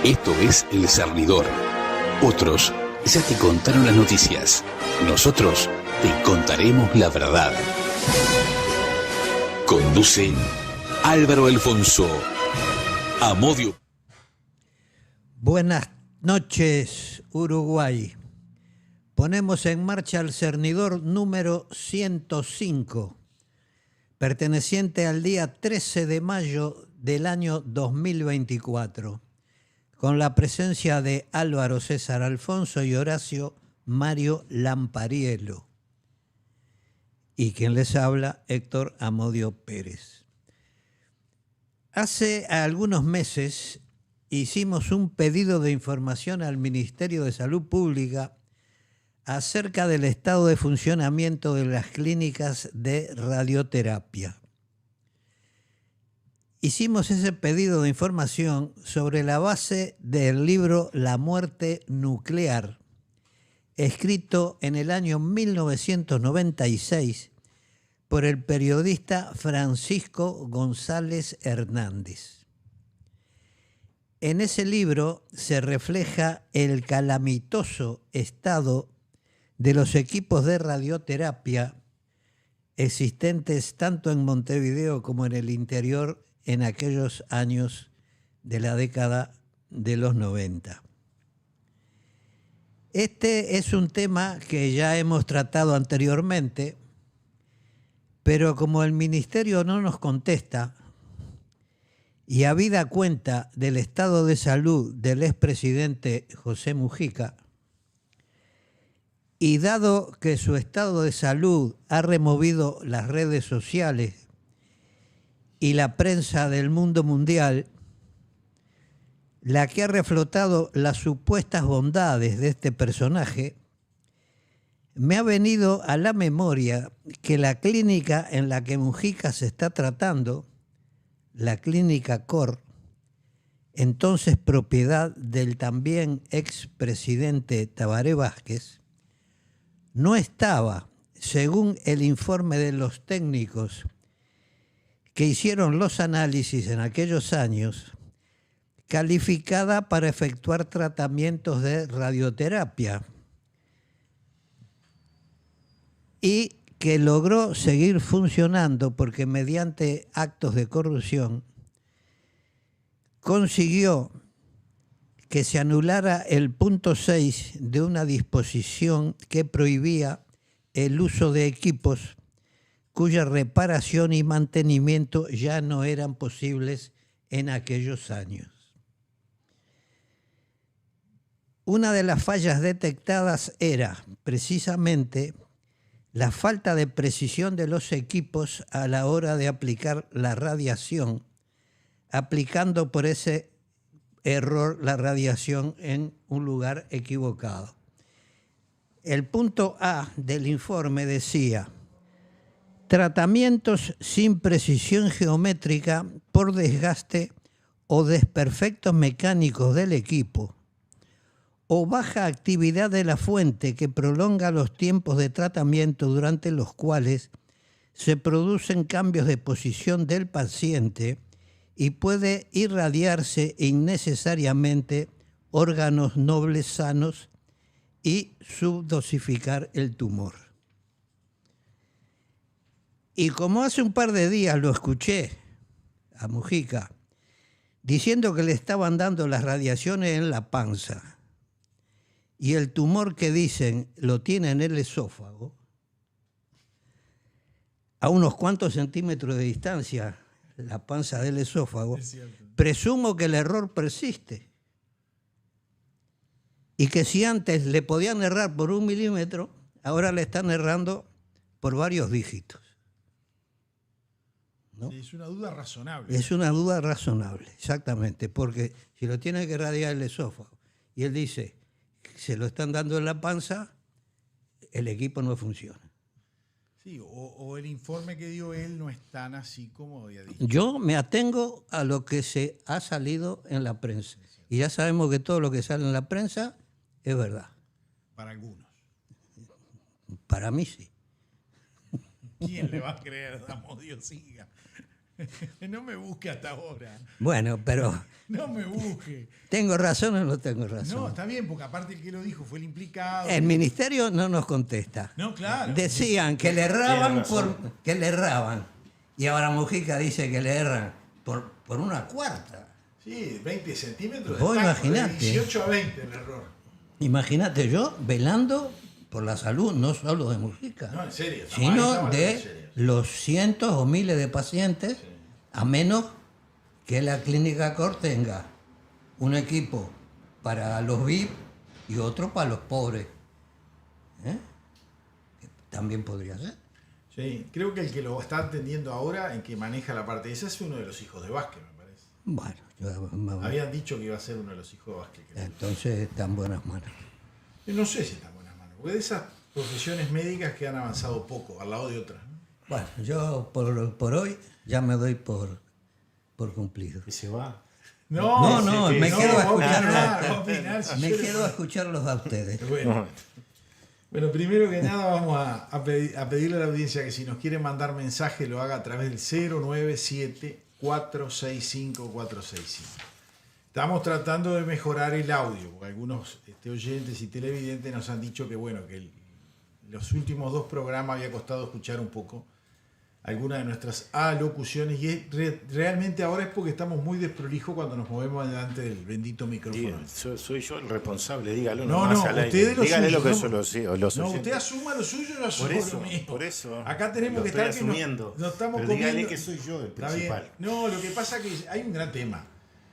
Esto es El Cernidor. Otros ya te contaron las noticias. Nosotros te contaremos la verdad. Conduce Álvaro Alfonso. Amodio. Buenas noches, Uruguay. Ponemos en marcha el Cernidor número 105, perteneciente al día 13 de mayo del año 2024, con la presencia de Álvaro César Alfonso y Horacio Mario Lampariello. Y quien les habla, Héctor Amodio Pérez. Hace algunos meses hicimos un pedido de información al Ministerio de Salud Pública acerca del estado de funcionamiento de las clínicas de radioterapia. Hicimos ese pedido de información sobre la base del libro La muerte nuclear, escrito en el año 1996 por el periodista Francisco González Hernández. En ese libro se refleja el calamitoso estado de los equipos de radioterapia existentes tanto en Montevideo como en el interior en aquellos años de la década de los 90. Este es un tema que ya hemos tratado anteriormente, pero como el Ministerio no nos contesta, y habida cuenta del estado de salud del expresidente José Mujica, y dado que su estado de salud ha removido las redes sociales y la prensa del mundo mundial, la que ha reflotado las supuestas bondades de este personaje, me ha venido a la memoria que la clínica en la que Mujica se está tratando, la clínica Cor, entonces propiedad del también expresidente Tabaré Vázquez, no estaba, según el informe de los técnicos que hicieron los análisis en aquellos años, calificada para efectuar tratamientos de radioterapia y que logró seguir funcionando porque mediante actos de corrupción consiguió que se anulara el punto 6 de una disposición que prohibía el uso de equipos cuya reparación y mantenimiento ya no eran posibles en aquellos años. Una de las fallas detectadas era precisamente la falta de precisión de los equipos a la hora de aplicar la radiación, aplicando por ese error la radiación en un lugar equivocado. El punto A del informe decía: tratamientos sin precisión geométrica por desgaste o desperfectos mecánicos del equipo, o baja actividad de la fuente que prolonga los tiempos de tratamiento durante los cuales se producen cambios de posición del paciente y puede irradiarse innecesariamente órganos nobles sanos y subdosificar el tumor. Y como hace un par de días lo escuché a Mujica diciendo que le estaban dando las radiaciones en la panza y el tumor que dicen lo tiene en el esófago, a unos cuantos centímetros de distancia, la panza del esófago, presumo que el error persiste. Y que si antes le podían errar por 1 milímetro, ahora le están errando por varios dígitos. ¿No? Sí, es una duda razonable. Es una duda razonable, exactamente, porque si lo tiene que irradiar el esófago y él dice que se lo están dando en la panza, el equipo no funciona. Sí, o el informe que dio él no es tan así como había dicho. Yo me atengo a lo que se ha salido en la prensa. Y ya sabemos que todo lo que sale en la prensa es verdad. Para algunos. Para mí sí. ¿Quién le va a creer a Amodio Siga? No me busque hasta ahora. Bueno, pero No me busque. ¿tengo razón o no tengo razón? No, está bien, porque aparte el que lo dijo fue el implicado. El ministerio no nos contesta. No, claro. Decían que le Tiene erraban razón. que le erraban. Y ahora Mujica dice que le erran por una cuarta. Sí, 20 centímetros. Vos de taco, imaginate. de 18 a 20 el error. Imagínate yo velando por la salud no solo de Mujica, No, en serio. estamos- sino estamos hablando en de serio. los cientos o miles de pacientes, a menos que la Clínica Cor tenga un equipo para los VIP y otro para los pobres. ¿Eh? También podría ser. Sí, creo que el que lo está atendiendo ahora, en que maneja la parte de esa, es uno de los hijos de Vázquez, me parece. Bueno, Habían dicho que iba a ser uno de los hijos de Vázquez. creo. entonces está en buenas manos. Yo no sé si está en buenas manos. Porque de esas profesiones médicas que han avanzado poco, al lado de otras. ¿no? Bueno, yo por hoy ya me doy por cumplido. Y se va. No, me quedo a va opinar, escucharlos. va a opinar, si Me yo- quedo a escucharlos a ustedes. Bueno, primero que nada vamos a pedirle a la audiencia que si nos quiere mandar mensaje lo haga a través del 097-465-465. Estamos tratando de mejorar el audio, porque algunos oyentes y televidentes nos han dicho que bueno, que los últimos 2 programas había costado escuchar un poco algunas de nuestras alocuciones y realmente ahora es porque estamos muy desprolijos cuando nos movemos delante del bendito micrófono. Soy yo el responsable, dígalo No, nomás no, al aire. ustedes lo Dígale suyo, lo que no. yo los No, oyentes. usted asuma lo suyo, yo asumo lo mío. Por eso. Acá tenemos Lo que estoy estar asumiendo. nos estamos Pero dígale comiendo. que soy yo el Está bien. principal. No, lo que pasa es que hay un gran tema.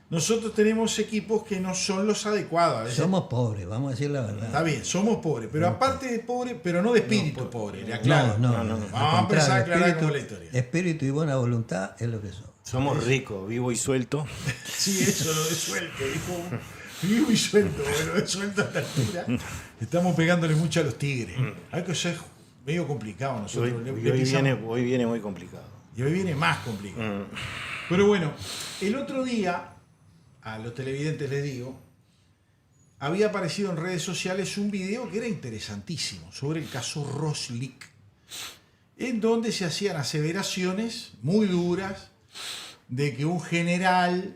Nosotros tenemos equipos que no son los adecuados. A veces- Somos pobres, vamos a decir la Está verdad. bien, somos pobres, pero aparte de pobres, pero no de espíritu pobre, le aclaro. No. Vamos a empezar a aclarar espíritu, cómo es la historia. espíritu y buena voluntad es lo que son. Somos ricos, vivo y suelto. Sí, eso lo de suelto, dijo vivo y suelto, bueno, de suelto a esta altura. Estamos pegándole mucho a los tigres. Hay que ser medio complicado nosotros. Hoy, Le hoy pisamos- viene muy complicado. Y hoy viene más complicado. Pero bueno, el otro día, a los televidentes les digo, había aparecido en redes sociales un video que era interesantísimo sobre el caso Roslik, en donde se hacían aseveraciones muy duras de que un general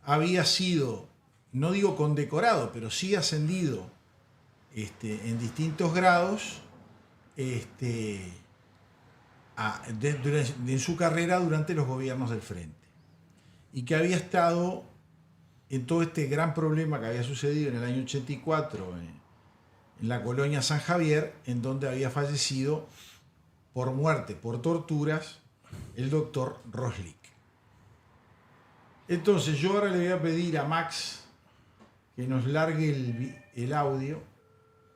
había sido, no digo condecorado, pero sí ascendido en distintos grados en su carrera durante los gobiernos del Frente. Y que había estado en todo este gran problema que había sucedido en el año 84 en la colonia San Javier, en donde había fallecido por muerte, por torturas, el doctor Roslik. Entonces yo ahora le voy a pedir a Max que nos largue el audio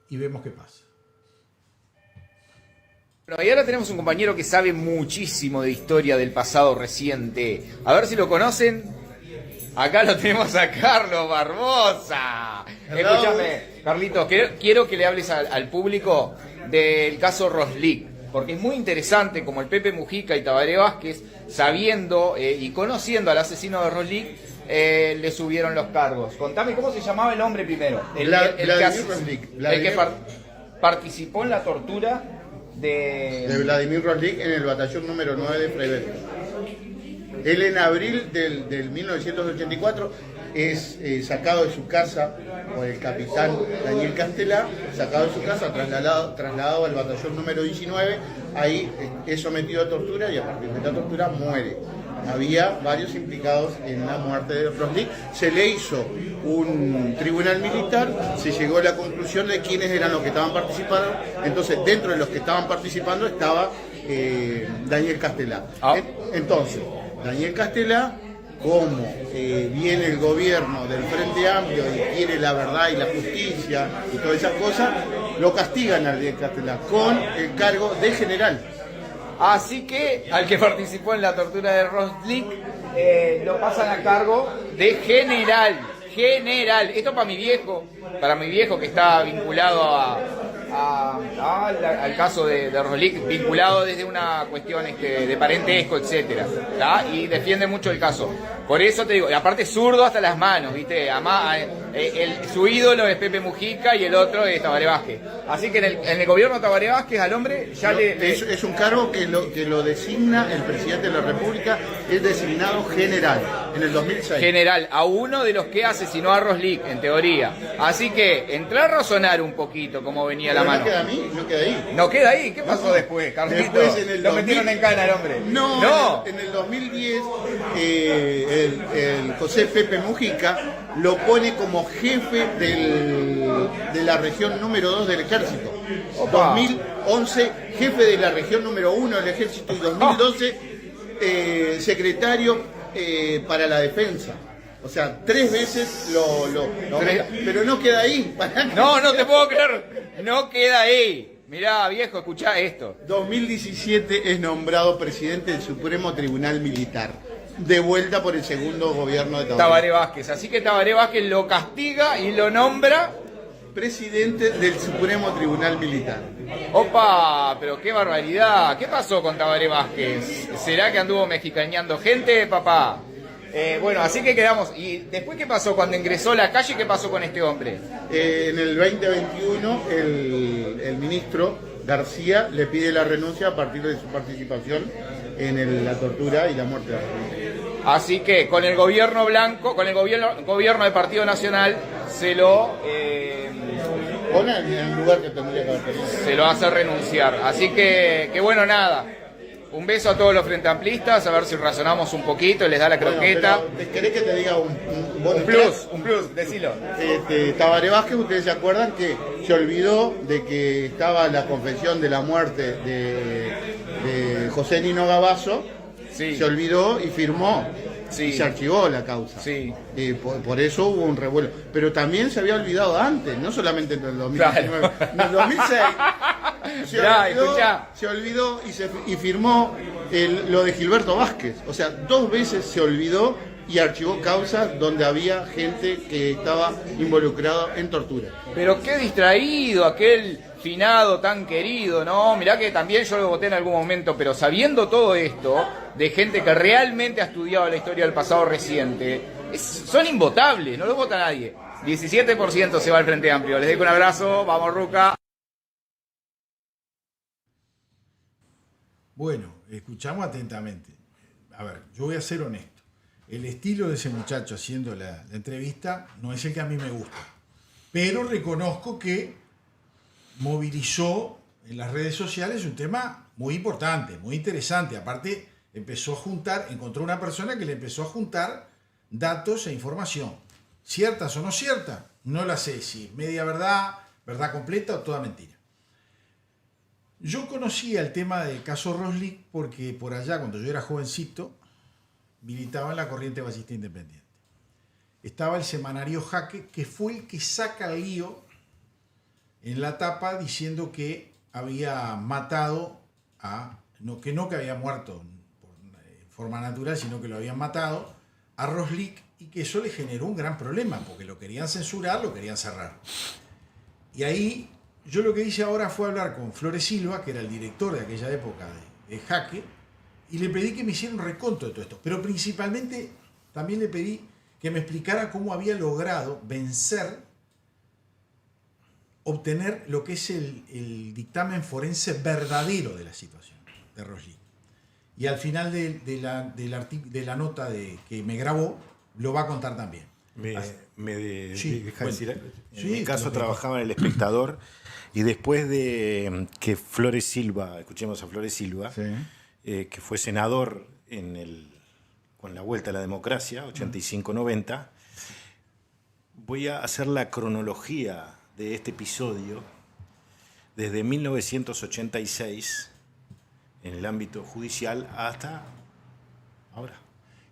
y vemos qué pasa. Bueno, y ahora tenemos un compañero que sabe muchísimo de historia del pasado reciente. A ver si lo conocen. Acá lo tenemos a Carlos Barbosa. Escúchame, Carlitos, quiero que le hables al público del caso Roslik, porque es muy interesante como el Pepe Mujica y Tabaré Vázquez, sabiendo y conociendo al asesino de Roslik, le subieron los cargos. Contame cómo se llamaba el hombre primero. Vladimir Roslik. El que participó en la tortura De Vladimir Roslik en el batallón número 9 de Freiberg. Él en abril del 1984 es sacado de su casa por el capitán Daniel Castelá, sacado de su casa, trasladado al batallón número 19, ahí es sometido a tortura y a partir de la tortura muere. Había varios implicados en la muerte de Roslik, se le hizo un tribunal militar, se llegó a la conclusión de quiénes eran los que estaban participando, entonces dentro de los que estaban participando estaba Daniel Castelá. Entonces, Daniel Castelá, como viene el gobierno del Frente Amplio y quiere la verdad y la justicia y todas esas cosas, lo castigan a Daniel Castelá con el cargo de general. Así que al que participó en la tortura de Roslik lo pasan a cargo de general. Esto para mi viejo que está vinculado al caso de Roslik, vinculado desde una cuestión de parentesco, etcétera, ¿tá? Y defiende mucho el caso. Por eso te digo, y aparte zurdo hasta las manos, ¿viste? Además, su ídolo es Pepe Mujica y el otro es Tabaré Vázquez. Así que en el gobierno de Tabaré Vázquez al hombre ya es un cargo que lo designa el presidente de la República, es designado general en el 2006. General, a uno de los que asesinó a Roslik, en teoría. Así que entrar a razonar un poquito cómo venía la mano. No queda a mí, no queda ahí. ¿No queda ahí? ¿Qué pasó después, Carlito? Después en el Lo metieron en cana al hombre. No. En el 2010 el José Pepe Mujica lo pone como jefe de la región número 2 del ejército. Opa. 2011 jefe de la región número 1 del ejército y 2012 secretario para la defensa. O sea, 3 veces pero no queda ahí. No te puedo creer. No queda ahí. Mirá, viejo, escuchá esto. 2017 es nombrado presidente del Supremo Tribunal Militar. De vuelta por el segundo gobierno de Tabaré Vázquez. Así que Tabaré Vázquez lo castiga y lo nombra presidente del Supremo Tribunal Militar. Opa, pero qué barbaridad. ¿Qué pasó con Tabaré Vázquez? ¿Será que anduvo mexicaneando gente, papá? Bueno, así que quedamos. ¿Y después qué pasó? Cuando ingresó a la calle, ¿qué pasó con este hombre? En el 2021, el ministro García le pide la renuncia a partir de su participación en la tortura y la muerte de Roslik. Así que con el gobierno blanco, con el gobierno del Partido Nacional, se lo pone en el lugar que tendría que haber tenido. Se lo hace renunciar. Así que bueno, nada. Un beso a todos los frente amplistas, a ver si razonamos un poquito, les da la croqueta. Bueno, ¿querés que te diga un plus, decilo? Tabaré Vázquez, ustedes se acuerdan que se olvidó de que estaba la confesión de la muerte de José Nino Gabazo, sí. Se olvidó y firmó, sí. Y se archivó la causa. Sí. Por eso hubo un revuelo. Pero también se había olvidado antes, no solamente en el 2019, claro. En el 2006. Se olvidó y firmó lo de Gilberto Vázquez. O sea, 2 veces se olvidó y archivó causas donde había gente que estaba involucrada en tortura. Pero qué distraído aquel finado tan querido, ¿no? Mirá que también yo lo voté en algún momento, pero sabiendo todo esto, de gente que realmente ha estudiado la historia del pasado reciente, son invotables, no lo vota nadie. 17% se va al Frente Amplio. Les dejo un abrazo, vamos Ruca. Bueno, escuchamos atentamente. A ver, yo voy a ser honesto. El estilo de ese muchacho haciendo la entrevista no es el que a mí me gusta. Pero reconozco que movilizó en las redes sociales un tema muy importante, muy interesante. Aparte, encontró una persona que le empezó a juntar datos e información. ¿Ciertas o no ciertas? No la sé si media verdad, verdad completa o toda mentira. Yo conocía el tema del caso Roslik porque por allá, cuando yo era jovencito, militaba en la corriente basista independiente. Estaba el semanario Jaque, que fue el que saca el lío en la tapa diciendo que había matado que había muerto en forma natural, sino que lo habían matado a Roslik, y que eso le generó un gran problema, porque lo querían censurar, lo querían cerrar. Y ahí yo lo que hice ahora fue hablar con Flores Silva, que era el director de aquella época de Jaque, y le pedí que me hiciera un reconto de todo esto. Pero principalmente también le pedí que me explicara cómo había logrado obtener lo que es el dictamen forense verdadero de la situación de Roslik. Y al final de la nota que me grabó, lo va a contar también. Deja decir algo. En mi caso trabajaba en El Espectador, y después de que Flores Silva, escuchemos a Flores Silva, sí. Que fue senador con la vuelta a la democracia, 85-90, voy a hacer la cronología de este episodio desde 1986 en el ámbito judicial hasta ahora.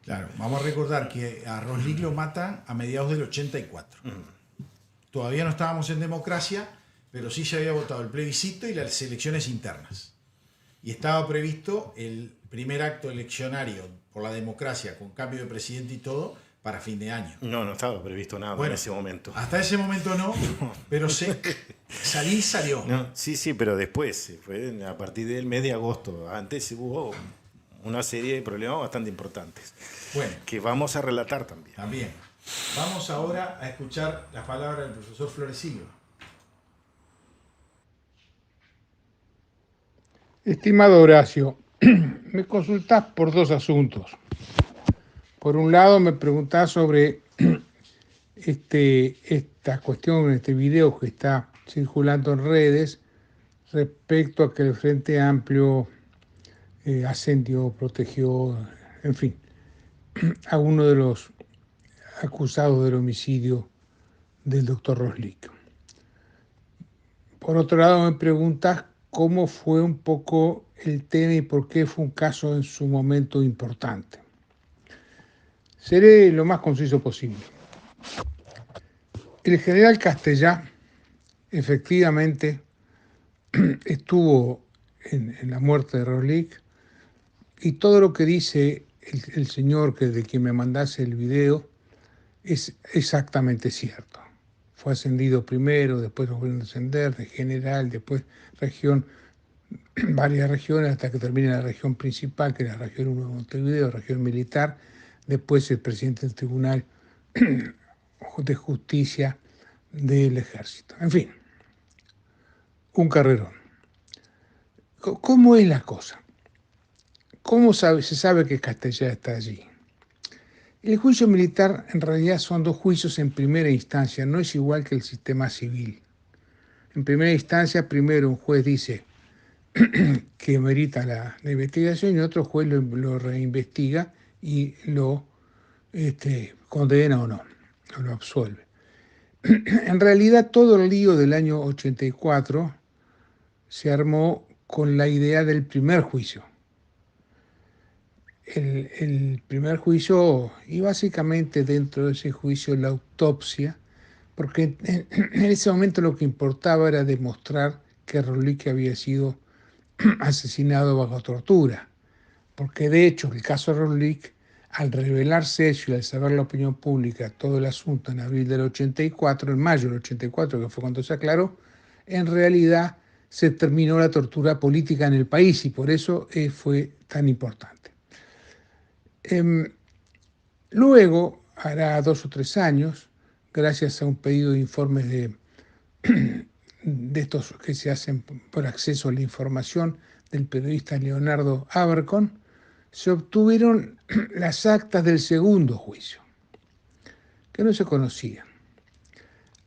Claro, vamos a recordar que a Roslik lo matan a mediados del 84. Todavía no estábamos en democracia, pero sí se había votado el plebiscito y las elecciones internas. Y estaba previsto el primer acto eleccionario por la democracia, con cambio de presidente y todo, para fin de año. No, no estaba previsto nada en ese momento. Hasta ese momento no, pero salió. No, sí, pero después, fue a partir del mes de agosto. Antes hubo una serie de problemas bastante importantes. Bueno. Que vamos a relatar también. También. Vamos ahora a escuchar las palabras del profesor Flores Silva. Estimado Horacio, me consultás por dos asuntos. Por un lado, me preguntás sobre esta cuestión, este video que está circulando en redes respecto a que el Frente Amplio ascendió, protegió, en fin, a uno de los acusados del homicidio del doctor Roslik. Por otro lado, me preguntas cómo fue un poco el tema y por qué fue un caso en su momento importante. Seré lo más conciso posible. El general Castellá efectivamente estuvo en la muerte de Roslik y todo lo que dice el señor de quien me mandase el video es exactamente cierto. Fue ascendido primero, después lo volvieron a ascender, de general, después región, varias regiones, hasta que termina la región principal, que es la región 1 de Montevideo, región militar, después el presidente del Tribunal de Justicia del Ejército. En fin, un carrerón. ¿Cómo es la cosa? ¿Cómo se sabe que Castellá está allí? El juicio militar en realidad son dos juicios en primera instancia, no es igual que el sistema civil. En primera instancia, primero un juez dice que merita la investigación y otro juez lo reinvestiga y lo condena o no, o lo absuelve. En realidad todo el lío del año 84 se armó con la idea del primer juicio. El primer juicio, y básicamente dentro de ese juicio la autopsia, porque en ese momento lo que importaba era demostrar que Roslik había sido asesinado bajo tortura, porque de hecho el caso Roslik, al revelarse eso y al saber la opinión pública todo el asunto en abril del 84, en mayo del 84, que fue cuando se aclaró, en realidad se terminó la tortura política en el país y por eso fue tan importante. Luego, hará 2 o 3 años, gracias a un pedido de informes de estos que se hacen por acceso a la información del periodista Leonardo Abercon, se obtuvieron las actas del segundo juicio, que no se conocían.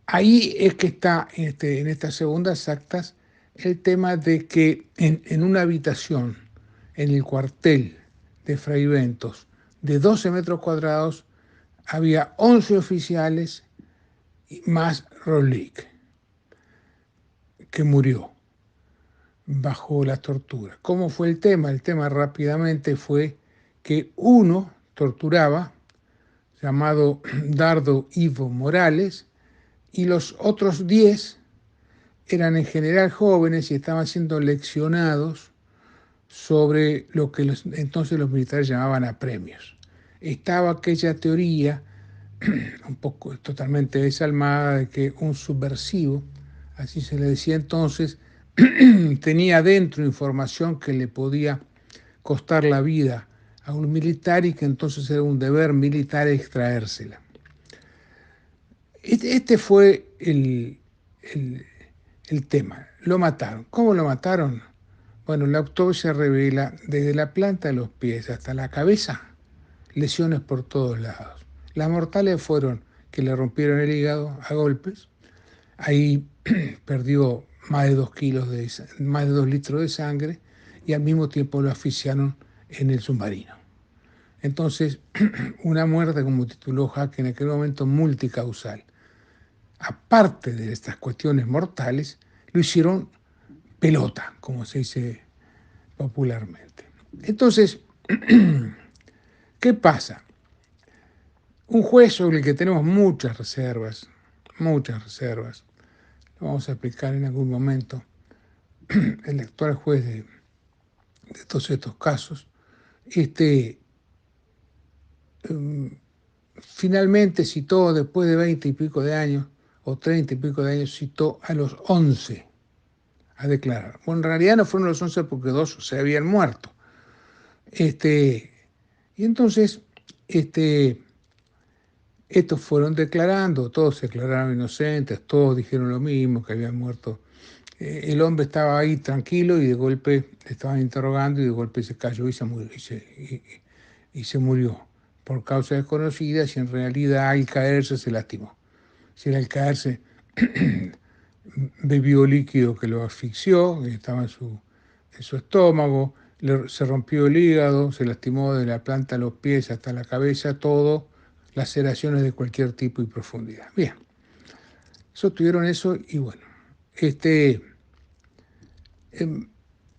Ahí es que está, en estas segundas actas, el tema de que en una habitación, en el cuartel de Fraiventos, de 12 metros cuadrados, había 11 oficiales más Roslik, que murió bajo la tortura. ¿Cómo fue el tema? El tema rápidamente fue que uno torturaba, llamado Dardo Ivo Morales, y los otros 10 eran en general jóvenes y estaban siendo leccionados sobre lo que entonces los militares llamaban apremios. Estaba aquella teoría, un poco totalmente desalmada, de que un subversivo, así se le decía entonces, tenía dentro información que le podía costar la vida a un militar y que entonces era un deber militar extraérsela. Este fue el tema. Lo mataron. ¿Cómo lo mataron? Bueno, la autopsia revela desde la planta de los pies hasta la cabeza lesiones por todos lados. Las mortales fueron que le rompieron el hígado a golpes. Ahí perdió más de 2 litros de sangre y al mismo tiempo lo asfixiaron en el submarino. Entonces, una muerte, como tituló Jaque en aquel momento, multicausal. Aparte de estas cuestiones mortales, lo hicieron pelota, como se dice popularmente. Entonces, ¿qué pasa? Un juez sobre el que tenemos muchas reservas, lo vamos a explicar en algún momento, el actual juez de todos estos casos, finalmente citó, después de 20 y pico de años, o 30 y pico de años, citó a los 11 a declarar. Bueno, en realidad no fueron los 11 porque 2 se habían muerto. Y entonces, estos fueron declarando, todos se declararon inocentes, todos dijeron lo mismo, que habían muerto. El hombre estaba ahí tranquilo y de golpe le estaban interrogando y de golpe se cayó y se murió. Y se murió por causas desconocidas y en realidad al caerse se lastimó. Si era al caerse bebió líquido que lo asfixió, que estaba en su estómago, se rompió el hígado, se lastimó de la planta a los pies hasta la cabeza, todo, laceraciones de cualquier tipo y profundidad. Bien, tuvieron eso y bueno,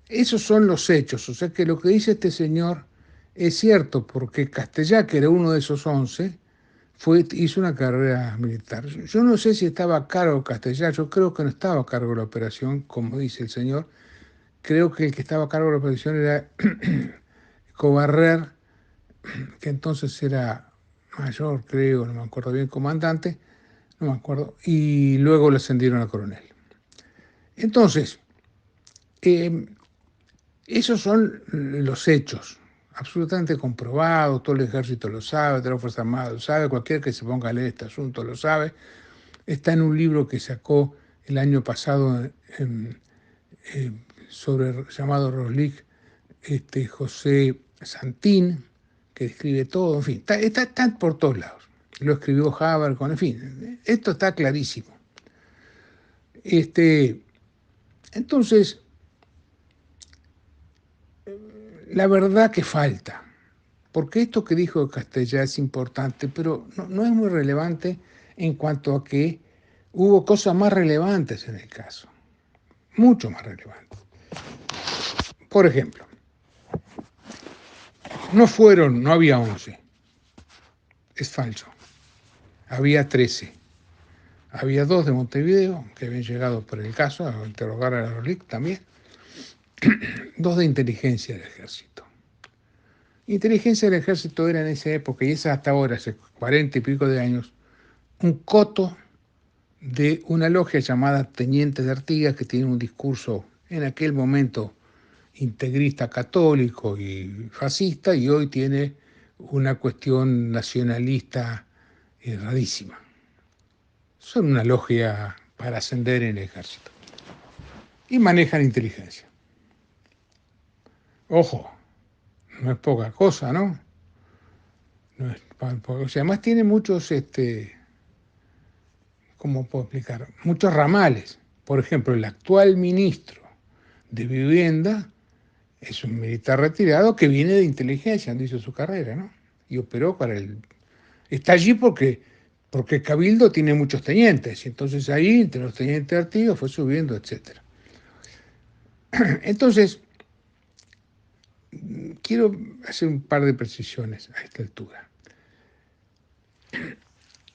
esos son los hechos, o sea que lo que dice este señor es cierto, porque Castellá, que era uno de esos 11, hizo una carrera militar. Yo no sé si estaba a cargo Castellá, yo creo que no estaba a cargo de la operación, como dice el señor. Creo que el que estaba a cargo de la operación era Cobarrer, que entonces era mayor, creo, no me acuerdo bien, comandante, no me acuerdo, y luego le ascendieron a coronel. Entonces, esos son los hechos, absolutamente comprobados, todo el ejército lo sabe, toda la Fuerza Armada lo sabe, cualquiera que se ponga a leer este asunto lo sabe. Está en un libro que sacó el año pasado llamado Roslik, José Santín, que describe todo, en fin, está por todos lados. Lo escribió Habercon, en fin, esto está clarísimo. Entonces, la verdad que falta, porque esto que dijo Castellá es importante, pero no es muy relevante en cuanto a que hubo cosas más relevantes en el caso, mucho más relevantes. Por ejemplo, no había 11, es falso, había 13. Había 2 de Montevideo, que habían llegado por el caso a interrogar a la Roslik también, 2 de inteligencia del ejército. Inteligencia del ejército era en esa época, y es hasta ahora, hace 40 y pico de años, un coto de una logia llamada Tenientes de Artigas, que tiene un discurso en aquel momento integrista católico y fascista, y hoy tiene una cuestión nacionalista rarísima. Son una logia para ascender en el ejército. Y manejan inteligencia. Ojo, no es poca cosa, ¿no? O sea, además tiene muchos, ¿cómo puedo explicar? Muchos ramales. Por ejemplo, el actual ministro de Vivienda es un militar retirado que viene de inteligencia, donde hizo su carrera, ¿no? Y operó está allí porque Cabildo tiene muchos tenientes, y entonces ahí, entre los tenientes de Artigas, fue subiendo, etc. Entonces, quiero hacer un par de precisiones a esta altura.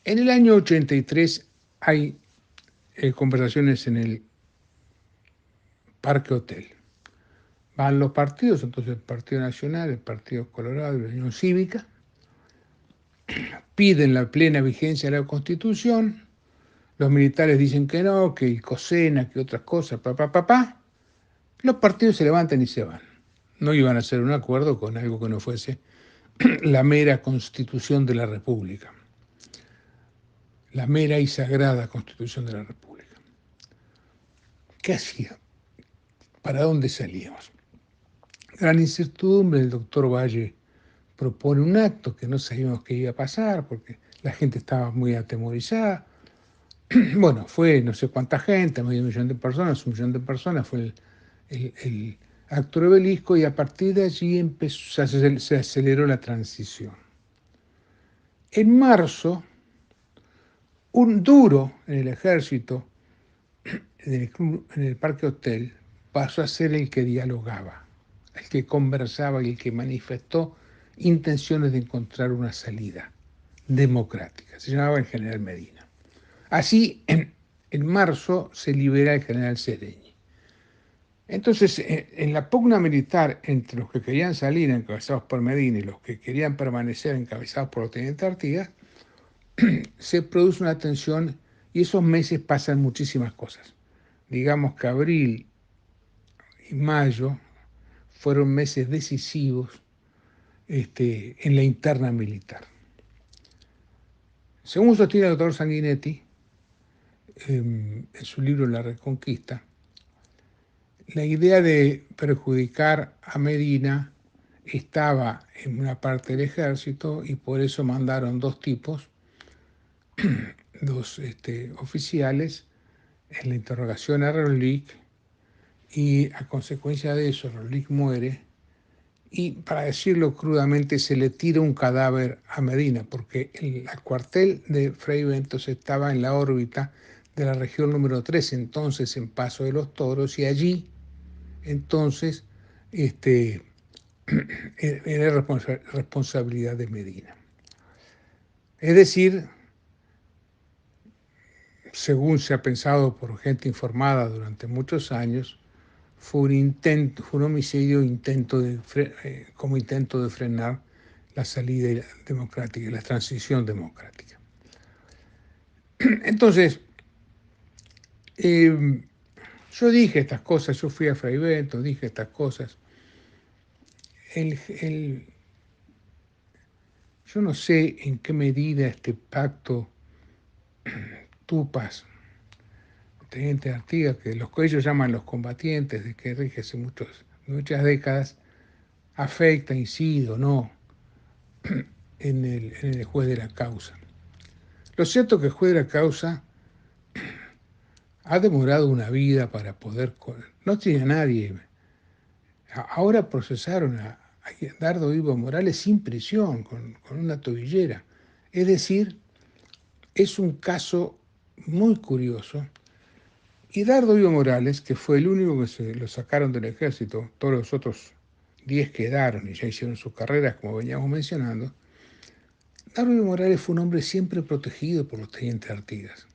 En el año 83 hay conversaciones en el Parque Hotel. Van los partidos, entonces el Partido Nacional, el Partido Colorado y la Unión Cívica, piden la plena vigencia de la Constitución, los militares dicen que no, que el COSENA, que otras cosas, los partidos se levantan y se van. No iban a hacer un acuerdo con algo que no fuese la mera Constitución de la República, la mera y sagrada Constitución de la República. ¿Qué hacía? ¿Para dónde salíamos? Gran incertidumbre, el doctor Valle propone un acto que no sabíamos qué iba a pasar porque la gente estaba muy atemorizada. Bueno, fue no sé cuánta gente, medio millón de personas, 1 millón de personas, fue el acto del obelisco, y a partir de allí se aceleró la transición. En marzo, un duro en el ejército, en el Parque Hotel, pasó a ser el que dialogaba, el que conversaba y el que manifestó intenciones de encontrar una salida democrática. Se llamaba el general Medina. Así, en marzo se libera el general Sereñi. Entonces, en la pugna militar entre los que querían salir encabezados por Medina y los que querían permanecer encabezados por los tenientes Artigas, se produce una tensión y esos meses pasan muchísimas cosas. Digamos que abril y mayo fueron meses decisivos en la interna militar. Según sostiene el doctor Sanguinetti, en su libro La Reconquista, la idea de perjudicar a Medina estaba en una parte del ejército y por eso mandaron dos tipos, dos oficiales, en la interrogación a Rolik, y a consecuencia de eso Rolik muere y, para decirlo crudamente, se le tira un cadáver a Medina, porque el cuartel de Frei Ventos estaba en la órbita de la región número 3, entonces en Paso de los Toros, y allí entonces era responsabilidad de Medina. Es decir, según se ha pensado por gente informada durante muchos años, fue un homicidio como intento de frenar la salida democrática y la transición democrática. Entonces, yo dije estas cosas, yo fui a Frei Ventos, dije estas cosas. Yo no sé en qué medida este pacto Tupas, Teniente Artigas, que ellos llaman los combatientes, de que rige hace muchas décadas, afecta, incide o no en el juez de la causa. Lo cierto es que el juez de la causa ha demorado una vida para poder... No tiene a nadie. Ahora procesaron a Dardo Ivo Morales sin prisión, con una tobillera. Es decir, es un caso muy curioso. Y Dardo Ivo Morales, que fue el único que se lo sacaron del ejército, todos los otros 10 quedaron y ya hicieron sus carreras, como veníamos mencionando. Dardo Ivo Morales fue un hombre siempre protegido por los tenientes Artigas.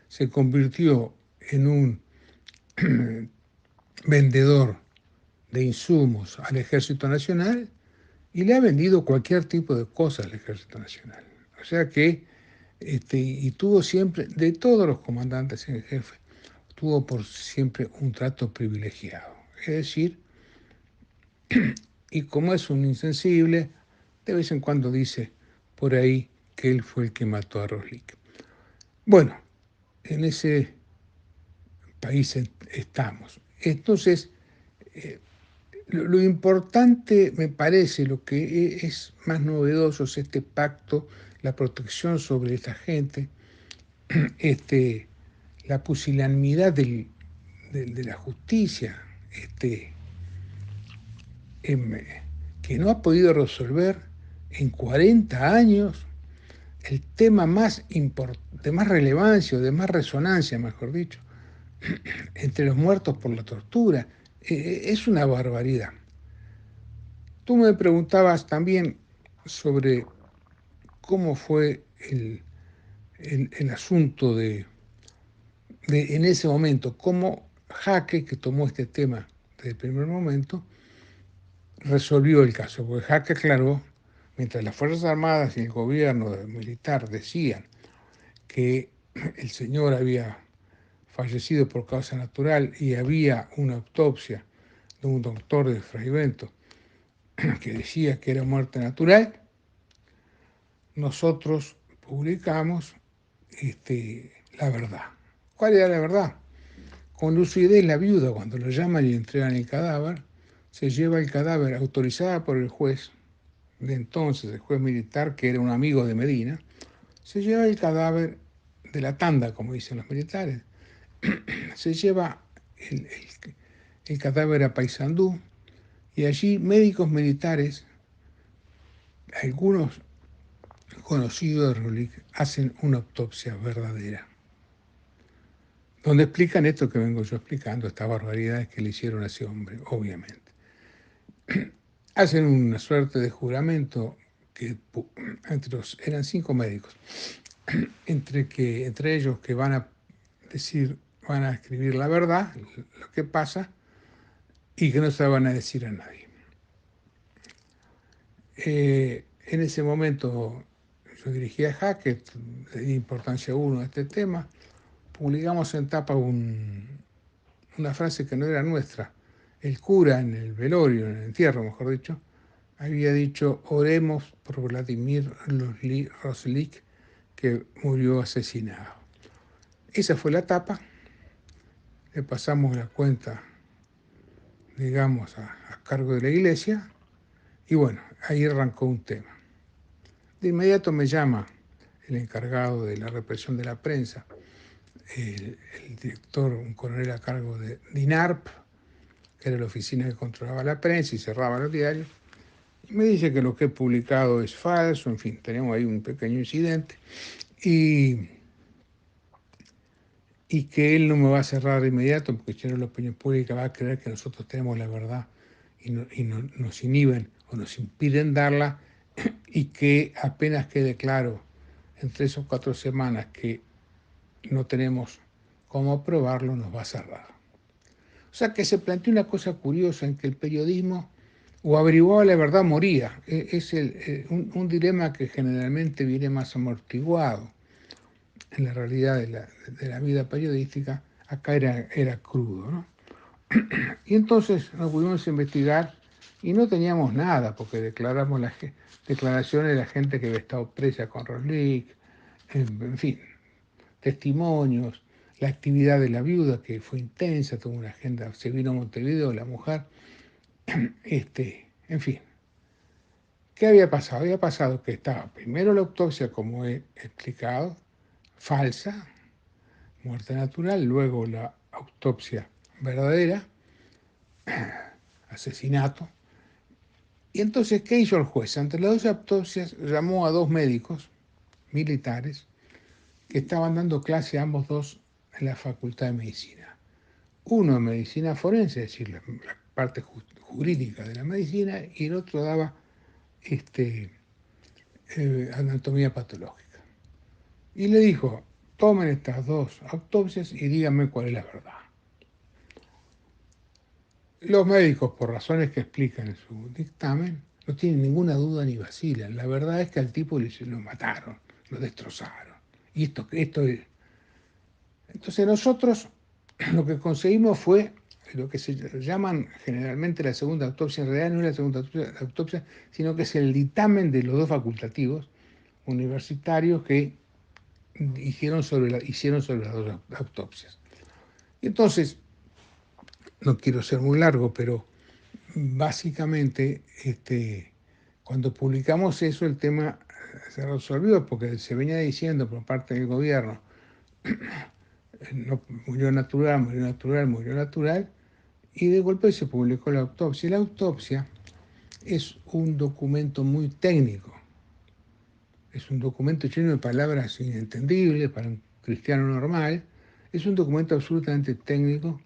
Se convirtió en un vendedor de insumos al Ejército Nacional y le ha vendido cualquier tipo de cosa al Ejército Nacional. O sea que, y tuvo siempre, de todos los comandantes en jefe, tuvo por siempre un trato privilegiado. Es decir, y como es un insensible, de vez en cuando dice por ahí que él fue el que mató a Roslik. Bueno, en ese país estamos. Entonces, lo importante, me parece, lo que es más novedoso es este pacto, la protección sobre esta gente, la pusilanimidad de la justicia, que no ha podido resolver en 40 años el tema de más relevancia, o de más resonancia, mejor dicho, entre los muertos por la tortura. Es una barbaridad. Tú me preguntabas también sobre cómo fue el asunto de en ese momento, cómo Jaque, que tomó este tema desde el primer momento, resolvió el caso. Porque Jaque aclaró, mientras las Fuerzas Armadas y el gobierno militar decían que el señor había fallecido por causa natural y había una autopsia de un doctor de Frei Ventos que decía que era muerte natural, nosotros publicamos la verdad. ¿Cuál era la verdad? Con lucidez, la viuda, cuando lo llaman y le entregan el cadáver, se lleva el cadáver autorizada por el juez de entonces, el juez militar, que era un amigo de Medina, se lleva el cadáver de la tanda, como dicen los militares, se lleva el cadáver a Paysandú, y allí médicos militares, algunos conocidos de Rolik, hacen una autopsia verdadera, donde explican esto que vengo yo explicando, estas barbaridades que le hicieron a ese hombre, obviamente. Hacen una suerte de juramento que eran 5 médicos, entre ellos que van a escribir la verdad, lo que pasa, y que no se la van a decir a nadie. En ese momento yo dirigía a Hackett, le di importancia 1 a este tema, publicamos en tapa una frase que no era nuestra. El cura en el velorio, en el entierro, mejor dicho, había dicho: oremos por Vladimir Roslik, que murió asesinado. Esa fue la tapa. Le pasamos la cuenta, digamos, a cargo de la iglesia, y bueno, ahí arrancó un tema. De inmediato me llama el encargado de la represión de la prensa, el director, un coronel a cargo de DINARP, que era la oficina que controlaba la prensa y cerraba los diarios, y me dice que lo que he publicado es falso. En fin, tenemos ahí un pequeño incidente, y que él no me va a cerrar de inmediato, porque si no la opinión pública va a creer que nosotros tenemos la verdad y nos inhiben o nos impiden darla, y que apenas quede claro en 3 o 4 semanas que no tenemos cómo probarlo, nos va a cerrar. O sea que se planteó una cosa curiosa, en que el periodismo o averiguaba la verdad o moría. Es un dilema que generalmente viene más amortiguado en la realidad de la vida periodística. Acá era crudo, ¿no? Y entonces nos pudimos investigar y no teníamos nada, porque declaramos las declaraciones de la gente que había estado presa con Roslik, en fin, testimonios, la actividad de la viuda, que fue intensa, tuvo una agenda, se vino a Montevideo la mujer, en fin. ¿Qué había pasado? Había pasado que estaba primero la autopsia, como he explicado, falsa, muerte natural, luego la autopsia verdadera, asesinato. Y entonces, ¿qué hizo el juez? Ante las 2 autopsias llamó a 2 médicos militares que estaban dando clase ambos dos en la Facultad de Medicina. Uno en medicina forense, es decir, la parte jurídica de la medicina, y el otro daba anatomía patológica. Y le dijo: tomen estas 2 autopsias y díganme cuál es la verdad. Los médicos, por razones que explican en su dictamen, no tienen ninguna duda ni vacilan. La verdad es que al tipo lo mataron, lo destrozaron. Y esto es. Entonces nosotros lo que conseguimos fue lo que se llaman generalmente la segunda autopsia. En realidad no es la segunda autopsia, sino que es el dictamen de los 2 facultativos universitarios que hicieron sobre las 2 autopsias. Y entonces, no quiero ser muy largo, pero básicamente cuando publicamos eso, el tema se resolvió, porque se venía diciendo por parte del gobierno: no, murió natural, y de golpe se publicó la autopsia. La autopsia es un documento muy técnico, es un documento lleno de palabras inentendibles para un cristiano normal, es un documento absolutamente técnico,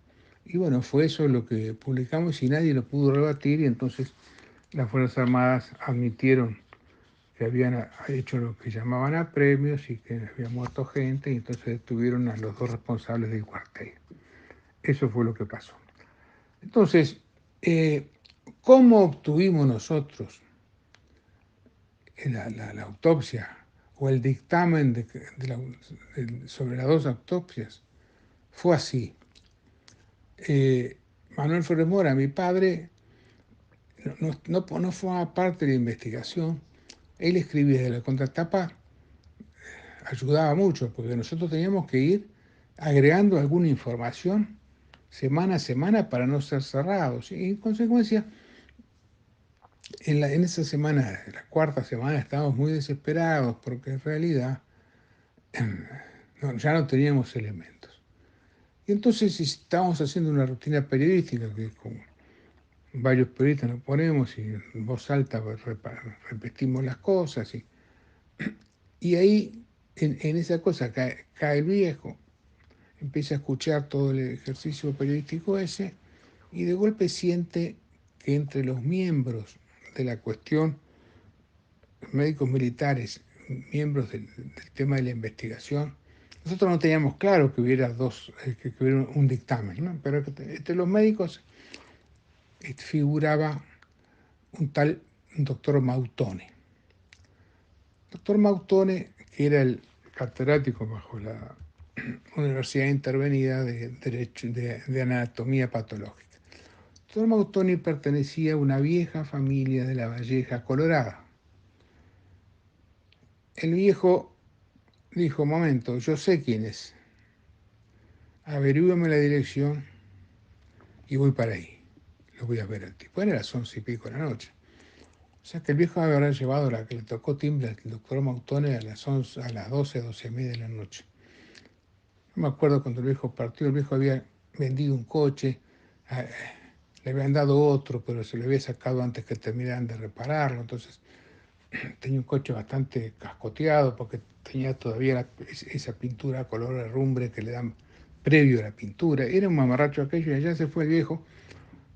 y bueno, fue eso lo que publicamos y nadie lo pudo rebatir, y entonces las Fuerzas Armadas admitieron que habían hecho lo que llamaban apremios y que había muerto gente, y entonces detuvieron a los 2 responsables del cuartel. Eso fue lo que pasó. Entonces, ¿cómo obtuvimos nosotros la autopsia o el dictamen sobre las 2 autopsias? Fue así. Manuel Flores Mora, mi padre, no formaba parte de la investigación. Él escribía de la contratapa, ayudaba mucho, porque nosotros teníamos que ir agregando alguna información semana a semana para no ser cerrados. Y en consecuencia, en esa semana, la 4ª semana, estábamos muy desesperados, porque en realidad ya no teníamos elementos. Y entonces estábamos haciendo una rutina periodística, que con varios periodistas nos ponemos y en voz alta repetimos las cosas. Y ahí, en esa cosa, cae el viejo, empieza a escuchar todo el ejercicio periodístico ese, y de golpe siente que entre los miembros de la cuestión, médicos militares, miembros del tema de la investigación, nosotros no teníamos claro que hubiera un dictamen, ¿no? Pero entre los médicos figuraba un doctor Mautone. Doctor Mautone, que era el catedrático bajo la Universidad Intervenida de Anatomía Patológica. Doctor Mautone pertenecía a una vieja familia de La Valleja, Colorado. El viejo dijo, momento, yo sé quién es. Averígüeme la dirección y voy para ahí. Lo voy a ver al tipo. Era las 11:00 de la noche. O sea que el viejo habrá llevado la que le tocó timbre al doctor Mautone a las 12, 12:30 de la noche. No me acuerdo cuando el viejo partió, el viejo había vendido un coche, le habían dado otro, pero se lo había sacado antes que terminaran de repararlo. Entonces tenía un coche bastante cascoteado porque tenía todavía esa pintura color herrumbre que le dan previo a la pintura. Era un mamarracho aquello y allá se fue el viejo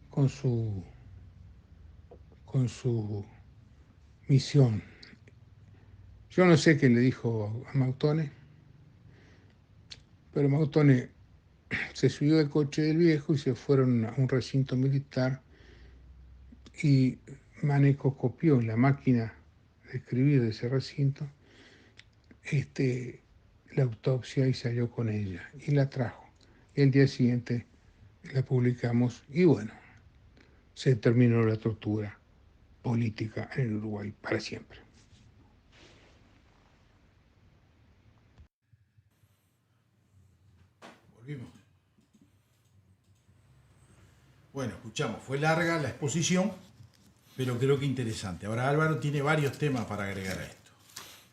con su misión. Yo no sé qué le dijo a Mautone, pero Mautone se subió del coche del viejo y se fueron a un recinto militar y Maneco copió en la máquina de escribir de ese recinto la autopsia y salió con ella y la trajo. Y el día siguiente la publicamos y bueno, se terminó la tortura política en el Uruguay para siempre. Volvimos. Bueno, escuchamos, fue larga la exposición, pero creo que interesante. Ahora Álvaro tiene varios temas para agregar a esto.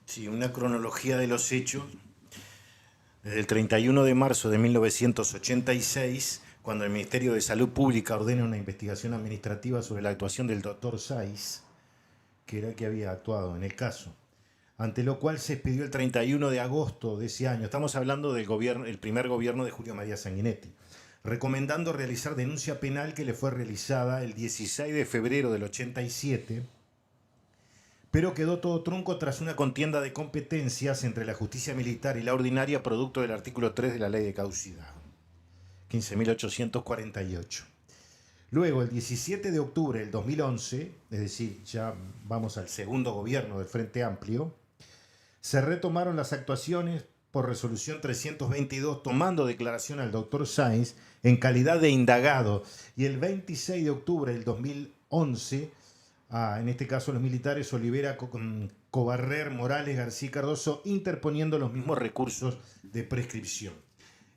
Sí, una cronología de los hechos. Desde el 31 de marzo de 1986, cuando el Ministerio de Salud Pública ordena una investigación administrativa sobre la actuación del doctor Sáiz, que era el que había actuado en el caso, ante lo cual se expidió el 31 de agosto de ese año. Estamos hablando del gobierno, el primer gobierno de Julio María Sanguinetti, recomendando realizar denuncia penal que le fue realizada el 16 de febrero del 87, pero quedó todo trunco tras una contienda de competencias entre la justicia militar y la ordinaria, producto del artículo 3 de la Ley de Caducidad, 15.848. Luego, el 17 de octubre del 2011, es decir, ya vamos al segundo gobierno del Frente Amplio, se retomaron las actuaciones por resolución 322, tomando declaración al doctor Sáiz en calidad de indagado. Y el 26 de octubre del 2011, en este caso los militares Olivera, Cobarrer, Morales, García y Cardoso, interponiendo los mismos recursos de prescripción.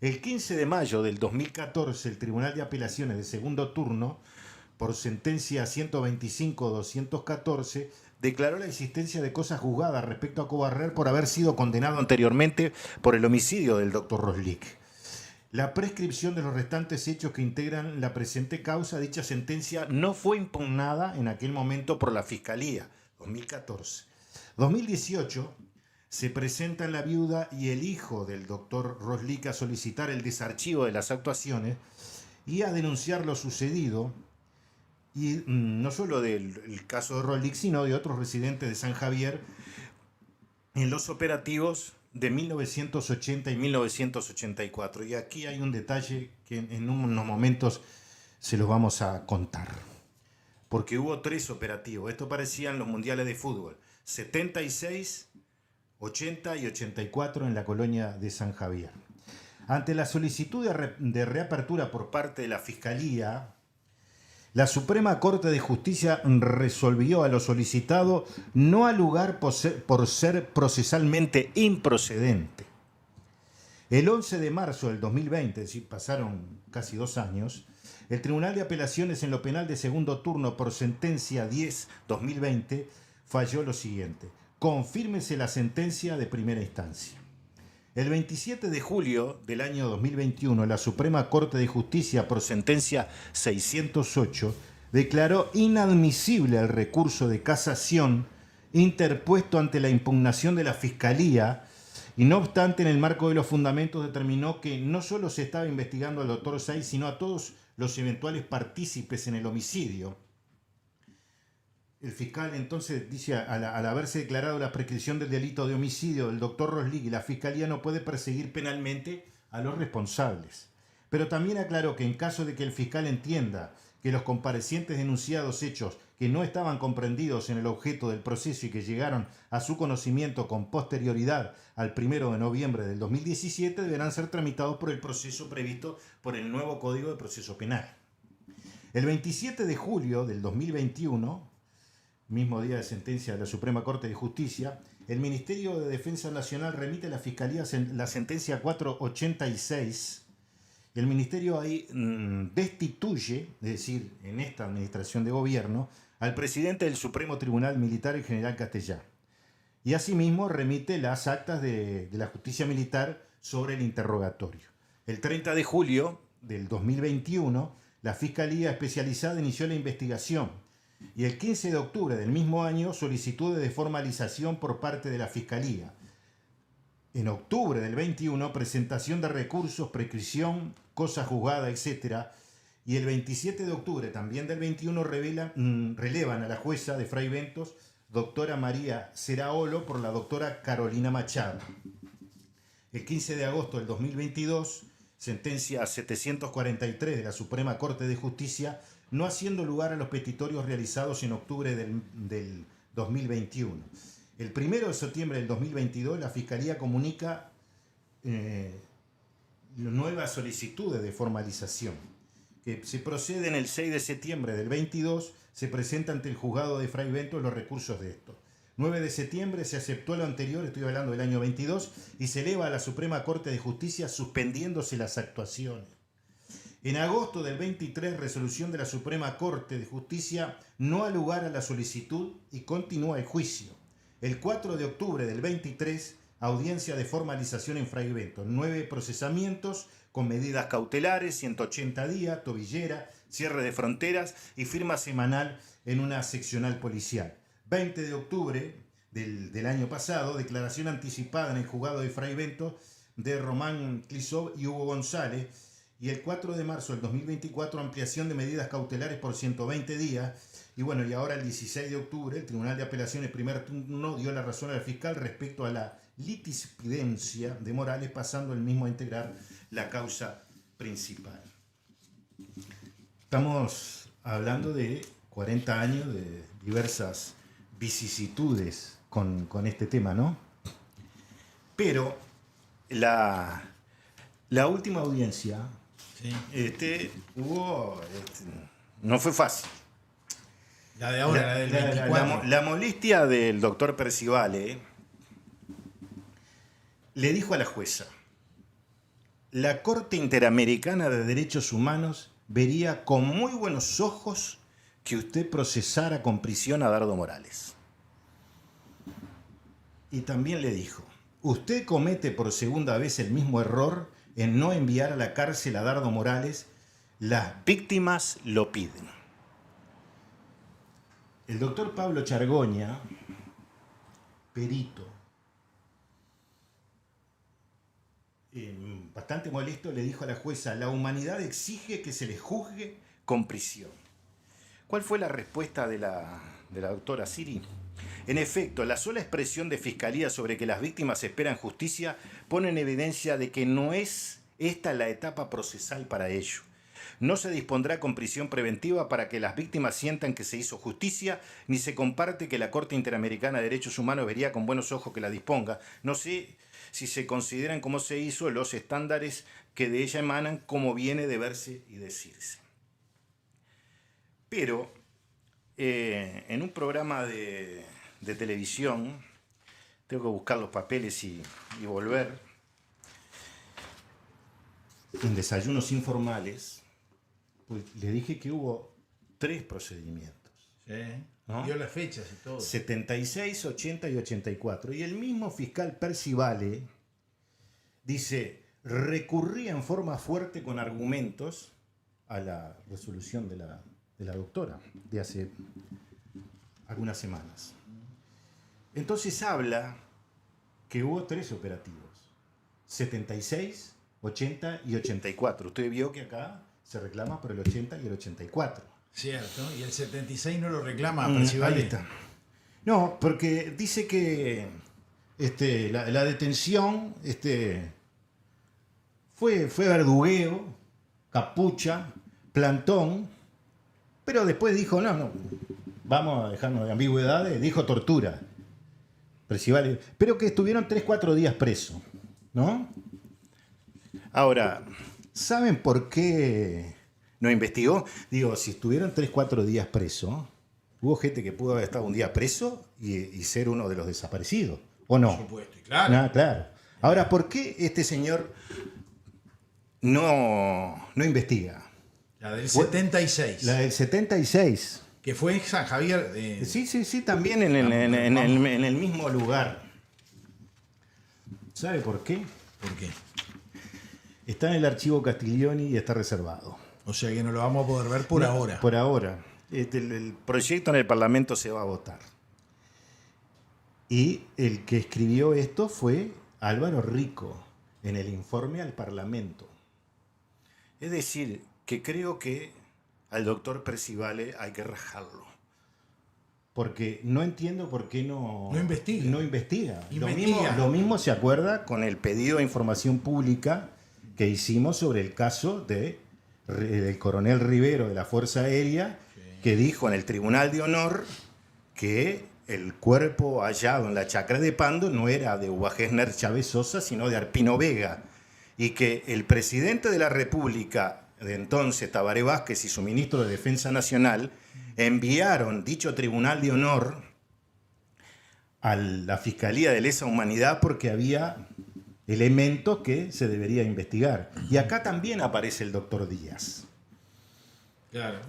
El 15 de mayo del 2014, el Tribunal de Apelaciones de Segundo Turno, por sentencia 125-214, declaró la existencia de cosas juzgadas respecto a Cobarrer por haber sido condenado anteriormente por el homicidio del doctor Roslik. La prescripción de los restantes hechos que integran la presente causa, dicha sentencia no fue impugnada en aquel momento por la Fiscalía, 2014. 2018, se presentan la viuda y el hijo del doctor Roslik a solicitar el desarchivo de las actuaciones y a denunciar lo sucedido, y no solo del caso de Roslik, sino de otros residentes de San Javier en los operativos de 1980 y 1984. Y aquí hay un detalle que en unos momentos se los vamos a contar. Porque hubo 3 operativos. Esto parecían los mundiales de fútbol. 76, 80 y 84 en la colonia de San Javier. Ante la solicitud de reapertura por parte de la Fiscalía, la Suprema Corte de Justicia resolvió a lo solicitado no al lugar por ser procesalmente improcedente. El 11 de marzo del 2020, es decir, pasaron casi 2 años, el Tribunal de Apelaciones en lo Penal de Segundo Turno por sentencia 10-2020 falló lo siguiente: confírmese la sentencia de primera instancia. El 27 de julio del año 2021, la Suprema Corte de Justicia, por sentencia 608, declaró inadmisible el recurso de casación interpuesto ante la impugnación de la Fiscalía y, no obstante, en el marco de los fundamentos determinó que no solo se estaba investigando al doctor Sáiz, sino a todos los eventuales partícipes en el homicidio. El fiscal entonces dice, al haberse declarado la prescripción del delito de homicidio del doctor Roslik, la Fiscalía no puede perseguir penalmente a los responsables. Pero también aclaró que en caso de que el fiscal entienda que los comparecientes denunciados hechos que no estaban comprendidos en el objeto del proceso y que llegaron a su conocimiento con posterioridad al 1 de noviembre del 2017 deberán ser tramitados por el proceso previsto por el nuevo Código de Proceso Penal. El 27 de julio del 2021, mismo día de sentencia de la Suprema Corte de Justicia, el Ministerio de Defensa Nacional remite a la Fiscalía la sentencia 486. El Ministerio ahí destituye, es decir, en esta administración de gobierno, al presidente del Supremo Tribunal Militar, el general Castellá. Y asimismo remite las actas de la justicia militar sobre el interrogatorio. El 30 de julio del 2021, la Fiscalía Especializada inició la investigación. Y el 15 de octubre del mismo año, solicitudes de formalización por parte de la Fiscalía. En octubre del 21, presentación de recursos, prescripción, cosa juzgada, etc. Y el 27 de octubre también del 21 relevan a la jueza de Fray Bentos, doctora María Seraolo, por la doctora Carolina Machado. El 15 de agosto del 2022, sentencia 743 de la Suprema Corte de Justicia, no haciendo lugar a los petitorios realizados en octubre del 2021. El 1 de septiembre del 2022, la Fiscalía comunica nuevas solicitudes de formalización, que se proceden el 6 de septiembre del 22, se presenta ante el juzgado de Fray Bentos los recursos de esto. 9 de septiembre se aceptó lo anterior, estoy hablando del año 22, y se eleva a la Suprema Corte de Justicia suspendiéndose las actuaciones. En agosto del 23, resolución de la Suprema Corte de Justicia no da lugar a la solicitud y continúa el juicio. El 4 de octubre del 23, audiencia de formalización en Fray Bentos. 9 procesamientos con medidas cautelares, 180 días, tobillera, cierre de fronteras y firma semanal en una seccional policial. 20 de octubre del año pasado, declaración anticipada en el juzgado de Fray Bentos de Román Clisov y Hugo González. Y el 4 de marzo del 2024, ampliación de medidas cautelares por 120 días. Y bueno, y ahora el 16 de octubre, el Tribunal de Apelaciones primer turno dio la razón al fiscal respecto a la litispidencia de Morales, pasando el mismo a integrar la causa principal. Estamos hablando de 40 años de diversas vicisitudes con este tema, ¿no? Pero la última audiencia, sí, no fue fácil. La de ahora, la del 24. La molestia del doctor Percivale le dijo a la jueza: la Corte Interamericana de Derechos Humanos vería con muy buenos ojos que usted procesara con prisión a Dardo Morales. Y también le dijo: usted comete por segunda vez el mismo error en no enviar a la cárcel a Dardo Morales. Las víctimas lo piden. El doctor Pablo Chargoña, perito, bastante molesto, le dijo a la jueza: la humanidad exige que se le juzgue con prisión. ¿Cuál fue la respuesta de la doctora Siri? En efecto, la sola expresión de Fiscalía sobre que las víctimas esperan justicia pone en evidencia de que no es esta la etapa procesal para ello. No se dispondrá con prisión preventiva para que las víctimas sientan que se hizo justicia, ni se comparte que la Corte Interamericana de Derechos Humanos vería con buenos ojos que la disponga. No sé si se consideran cómo se hizo los estándares que de ella emanan, como viene de verse y decirse. Pero en un programa de televisión, tengo que buscar los papeles y volver, en Desayunos Informales, pues le dije que hubo 3 procedimientos. Sí, ¿no? Dio las fechas y todo. 76, 80 y 84. Y el mismo fiscal Percivale dice: recurría en forma fuerte con argumentos a la resolución de la doctora de hace algunas semanas. Entonces habla que hubo 3 operativos: 76, 80 y 84. Usted vio que acá se reclama por el 80 y el 84. Cierto, y el 76 no lo reclama a Percivale. Ahí está. No, porque dice que la detención fue verdugueo, capucha, plantón, pero después dijo, no, vamos a dejarnos de ambigüedades, dijo tortura. Pero que estuvieron 3-4 días presos, ¿no? Ahora, ¿saben por qué no investigó? Digo, si estuvieron 3-4 días presos, hubo gente que pudo haber estado un día preso y ser uno de los desaparecidos, ¿o no? Por supuesto, claro. Ah, claro. Ahora, ¿por qué este señor no investiga? La del 76. La del 76. Que fue en San Javier. Sí, también en el mismo lugar. ¿Sabe por qué? ¿Por qué? Está en el archivo Castiglioni y está reservado. O sea que no lo vamos a poder ver por ahora. Por ahora. El proyecto en el Parlamento se va a votar. Y el que escribió esto fue Álvaro Rico en el informe al Parlamento. Es decir, que creo que al doctor Percivale hay que rajarlo. Porque no entiendo por qué no investiga. No investiga. Lo mismo se acuerda con el pedido de información pública que hicimos sobre el caso del coronel Rivero de la Fuerza Aérea, que dijo en el Tribunal de Honor que el cuerpo hallado en la chacra de Pando no era de Uva Gesner Chávez Sosa, sino de Arpino Vega, y que el presidente de la República de entonces, Tabaré Vázquez, y su ministro de Defensa Nacional enviaron dicho Tribunal de Honor a la Fiscalía de Lesa Humanidad porque había elementos que se debería investigar. Y acá también aparece el doctor Díaz. Claro.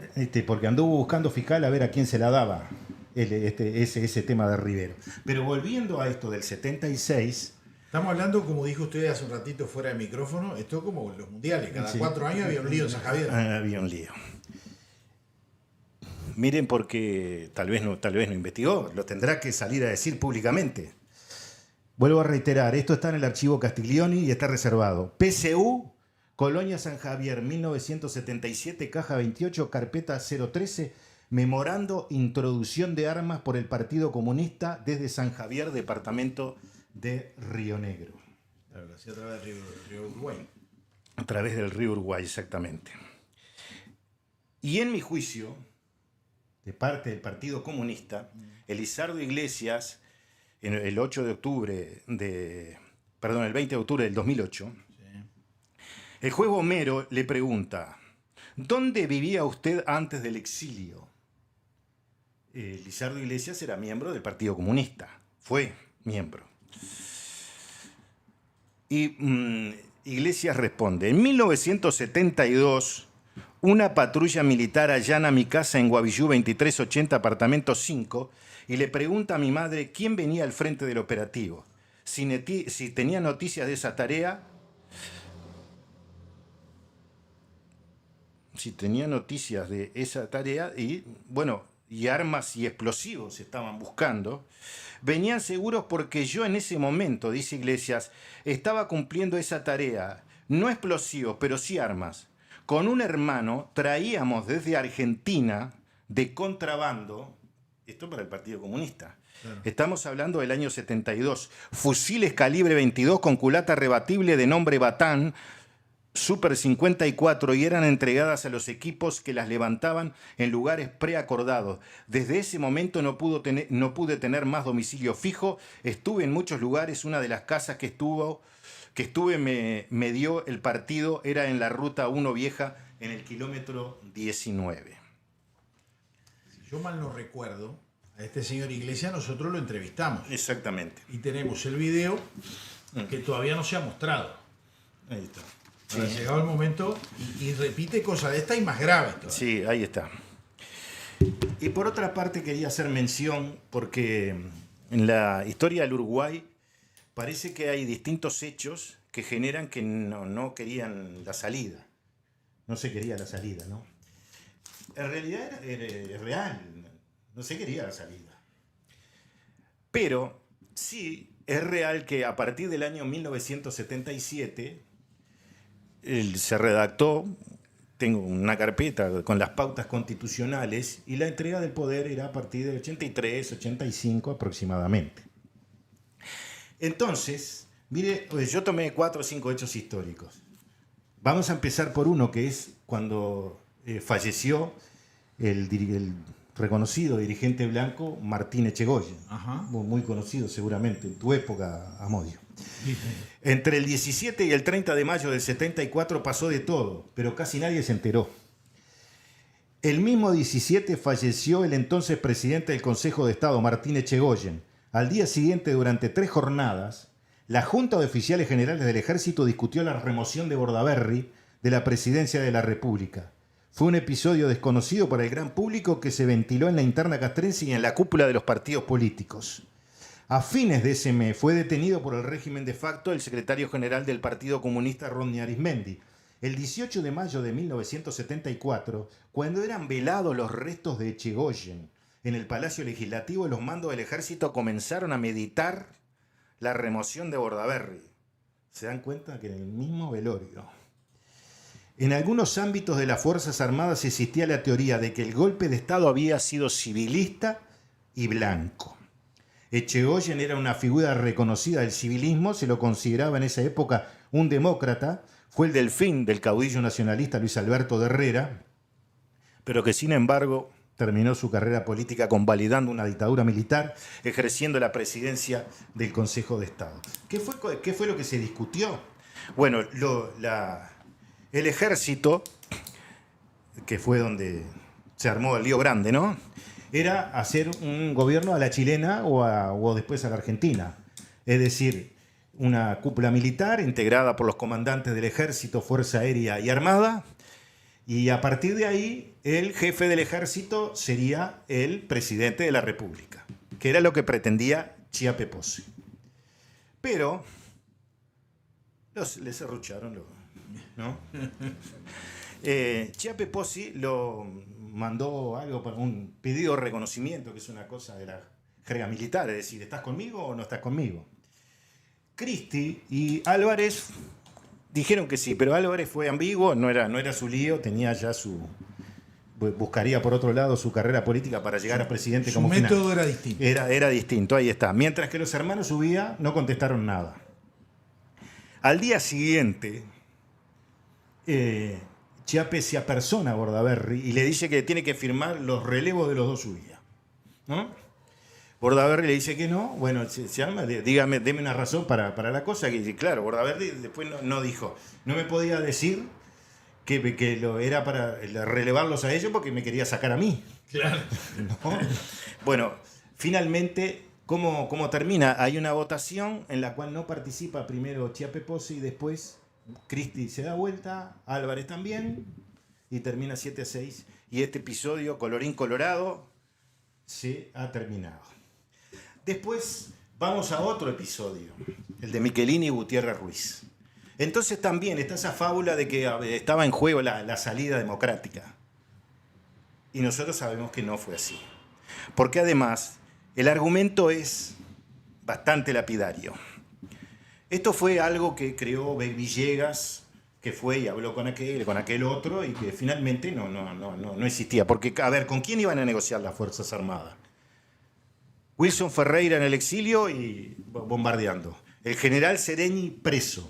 Porque anduvo buscando fiscal a ver a quién se la daba ese tema de Rivero. Pero volviendo a esto del 76... Estamos hablando, como dijo usted hace un ratito fuera de micrófono, esto es como los mundiales. Cada 4 años había un lío en San Javier. Había un lío. Miren, porque tal vez no investigó, lo tendrá que salir a decir públicamente. Vuelvo a reiterar, esto está en el archivo Castiglioni y está reservado. PCU, Colonia San Javier, 1977, caja 28, carpeta 013, memorando introducción de armas por el Partido Comunista desde San Javier, departamento de Río Negro. Claro, a través del río Uruguay. A través del río Uruguay, exactamente. Y en mi juicio, de parte del Partido Comunista, Elizardo Iglesias, el 20 de octubre del 2008, el juez Homero le pregunta, ¿dónde vivía usted antes del exilio? Elizardo Iglesias era miembro del Partido Comunista, fue miembro. Y Iglesias responde, en 1972, una patrulla militar allana mi casa en Guavillú 2380, apartamento 5, y le pregunta a mi madre quién venía al frente del operativo. Si tenía noticias de esa tarea, y armas y explosivos estaban buscando, venían seguros porque yo en ese momento, dice Iglesias, estaba cumpliendo esa tarea, no explosivos, pero sí armas. Con un hermano traíamos desde Argentina de contrabando, esto para el Partido Comunista, claro. Estamos hablando del año 72, fusiles calibre 22 con culata rebatible de nombre Batán, Super 54, y eran entregadas a los equipos que las levantaban en lugares preacordados. Desde ese momento no pude tener más domicilio fijo. Estuve en muchos lugares. Una de las casas que estuve me dio el partido, era en la Ruta 1 Vieja, en el kilómetro 19. Si yo mal no recuerdo, a este señor Iglesias nosotros lo entrevistamos. Exactamente. Y tenemos el video que todavía no se ha mostrado. Ahí está. Ha llegado el momento y repite cosas de esta y más graves todavía. Sí, ahí está. Y por otra parte quería hacer mención, porque en la historia del Uruguay parece que hay distintos hechos que generan que no querían la salida. No se quería la salida, ¿no? En realidad es real, no se quería la salida. Pero sí es real que a partir del año 1977... se redactó, tengo una carpeta con las pautas constitucionales, y la entrega del poder era a partir del 83, 85 aproximadamente. Entonces, mire, yo tomé 4 o 5 hechos históricos. Vamos a empezar por uno, que es cuando falleció el reconocido dirigente blanco, Martín Echegoyen. Ajá. Muy conocido seguramente en tu época, Amodio. Entre el 17 y el 30 de mayo del 74 pasó de todo, pero casi nadie se enteró. El mismo 17 falleció el entonces presidente del Consejo de Estado, Martín Echegoyen. Al día siguiente, durante 3 jornadas, la Junta de Oficiales Generales del Ejército discutió la remoción de Bordaberry de la presidencia de la República. Fue un episodio desconocido para el gran público que se ventiló en la interna castrense y en la cúpula de los partidos políticos. A fines de ese mes fue detenido por el régimen de facto el secretario general del Partido Comunista, Rodney Arizmendi. El 18 de mayo de 1974, cuando eran velados los restos de Echegoyen en el Palacio Legislativo, los mandos del ejército comenzaron a meditar la remoción de Bordaberry. ¿Se dan cuenta que en el mismo velorio? En algunos ámbitos de las Fuerzas Armadas existía la teoría de que el golpe de Estado había sido civilista y blanco. Echegoyen era una figura reconocida del civilismo, se lo consideraba en esa época un demócrata, fue el delfín del caudillo nacionalista Luis Alberto de Herrera, pero que sin embargo terminó su carrera política convalidando una dictadura militar, ejerciendo la presidencia del Consejo de Estado. ¿Qué fue lo que se discutió? Bueno, el ejército, que fue donde se armó el lío grande, ¿no?, era hacer un gobierno a la chilena o después a la argentina. Es decir, una cúpula militar integrada por los comandantes del ejército, fuerza aérea y armada, y a partir de ahí el jefe del ejército sería el presidente de la República, que era lo que pretendía Chiape Pozzi. Pero les serrucharon, ¿no? Chiape Pozzi lo mandó algo para un pedido de reconocimiento, que es una cosa de la jerga militar, es decir, ¿estás conmigo o no estás conmigo? Cristi y Álvarez dijeron que sí, pero Álvarez fue ambiguo, no era su lío, tenía ya buscaría por otro lado su carrera política para llegar a presidente como final. Su método era distinto. Era distinto, ahí está. Mientras que los hermanos Ubía no contestaron nada. Al día siguiente, Chiape se apersona a Bordaberry y le dice que tiene que firmar los relevos de los dos Ubía, ¿no? Bordaberry le dice que no. Bueno, se arma, deme una razón para la cosa. Que claro, Bordaberry después no dijo, no me podía decir que era para relevarlos a ellos porque me quería sacar a mí. Claro. ¿No? Bueno, finalmente, ¿cómo termina? Hay una votación en la cual no participa primero Chiape Pozzi y después Cristi se da vuelta, Álvarez también, y termina 7-6. Y este episodio, colorín colorado, se ha terminado. Después vamos a otro episodio, el de Michelini y Gutiérrez Ruiz. Entonces también está esa fábula de que estaba en juego la salida democrática. Y nosotros sabemos que no fue así. Porque además el argumento es bastante lapidario. Esto fue algo que creó Villegas, que fue y habló con aquel otro, y que finalmente no existía. Porque, a ver, ¿con quién iban a negociar las Fuerzas Armadas? Wilson Ferreira en el exilio y bombardeando. El general Sereni preso.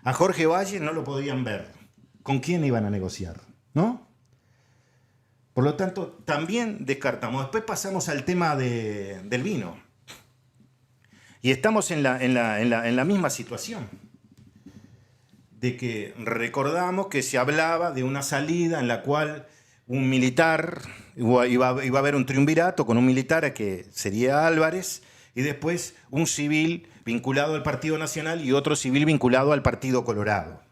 A Jorge Valle no lo podían ver. ¿Con quién iban a negociar? ¿No? Por lo tanto, también descartamos. Después pasamos al tema del vino. Y estamos en la misma situación. De que recordamos que se hablaba de una salida en la cual un militar, iba a haber un triunvirato con un militar que sería Álvarez, y después un civil vinculado al Partido Nacional y otro civil vinculado al Partido Colorado.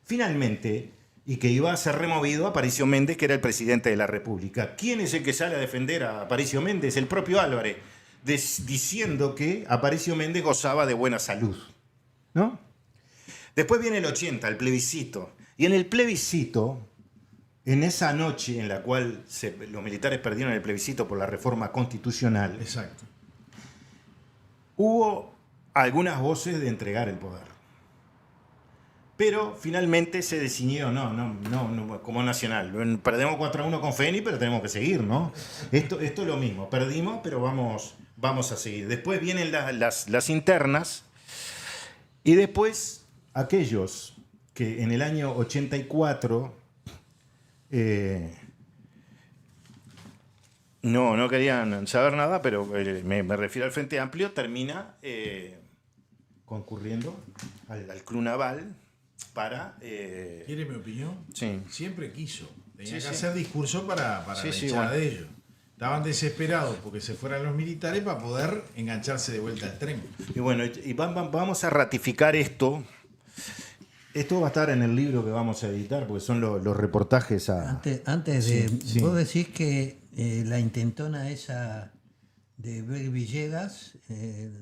Finalmente, y que iba a ser removido Aparicio Méndez, que era el presidente de la República. ¿Quién es el que sale a defender a Aparicio Méndez? El propio Álvarez, diciendo que Aparicio Méndez gozaba de buena salud, ¿no? Después viene el 80, el plebiscito. Y en el plebiscito, en esa noche en la cual los militares perdieron el plebiscito por la reforma constitucional, exacto, hubo algunas voces de entregar el poder. Pero finalmente se decidió, no, como Nacional. Perdemos 4-1 con Feni, pero tenemos que seguir, ¿no? Esto es lo mismo. Perdimos, pero vamos a seguir. Después vienen las internas y después aquellos que en el año 84 No querían saber nada, pero me refiero al Frente Amplio, termina concurriendo al Club Naval para... ¿Quiere mi opinión? Sí. Siempre quiso. Tenía que Sí. hacer discurso para la hinchada de ellos. Estaban desesperados porque se fueran los militares para poder engancharse de vuelta al tren. Y bueno, vamos a ratificar esto. Esto va a estar en el libro que vamos a editar, porque son los reportajes a... Antes de... Sí. Vos decís que la intentona esa de Beck Villegas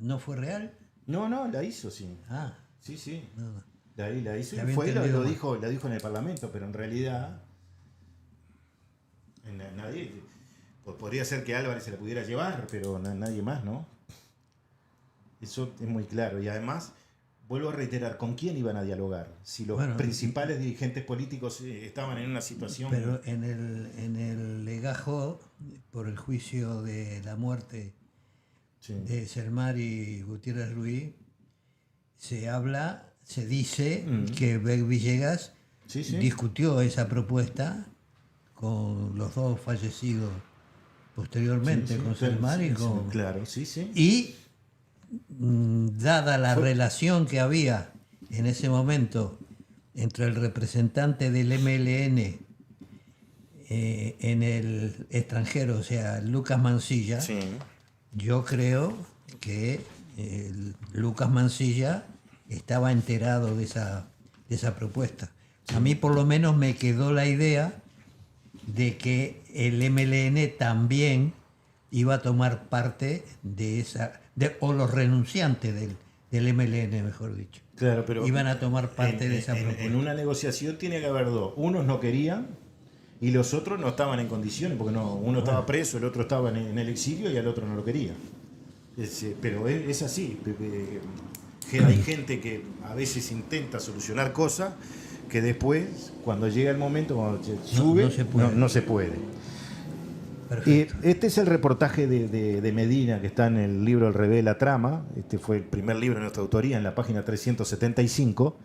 no fue real. No, la hizo, sí. Ah, Sí. no. La hizo La y había fue y entendido lo mal. dijo en el Parlamento, pero en realidad nadie... Podría ser que Álvarez se la pudiera llevar, pero nadie más, ¿no? Eso es muy claro. Y además, vuelvo a reiterar, ¿con quién iban a dialogar? Si los principales dirigentes políticos estaban en una situación... Pero en el legajo, por el juicio de la muerte de Selmar y Gutiérrez Ruiz, se dice que Beck Villegas discutió esa propuesta con los dos fallecidos posteriormente, con Selmar y con... Claro, sí. Y dada la relación que había en ese momento entre el representante del MLN en el extranjero, o sea, Lucas Mansilla, yo creo que Lucas Mansilla estaba enterado de esa propuesta. A mí por lo menos me quedó la idea de que el MLN también iba a tomar parte de esa, o los renunciantes del MLN, mejor dicho. Claro, pero iban a tomar parte de esa propuesta. En una negociación tiene que haber dos. Unos no querían y los otros no estaban en condiciones, porque uno estaba preso, el otro estaba en el exilio y el otro no lo quería. Pero es así. Hay gente que a veces intenta solucionar cosas que después, cuando llega el momento, cuando sube, no se puede. Perfecto. Este es el reportaje de Medina, que está en el libro El Revés de la Trama. Este fue el primer libro de nuestra autoría, en la página 375.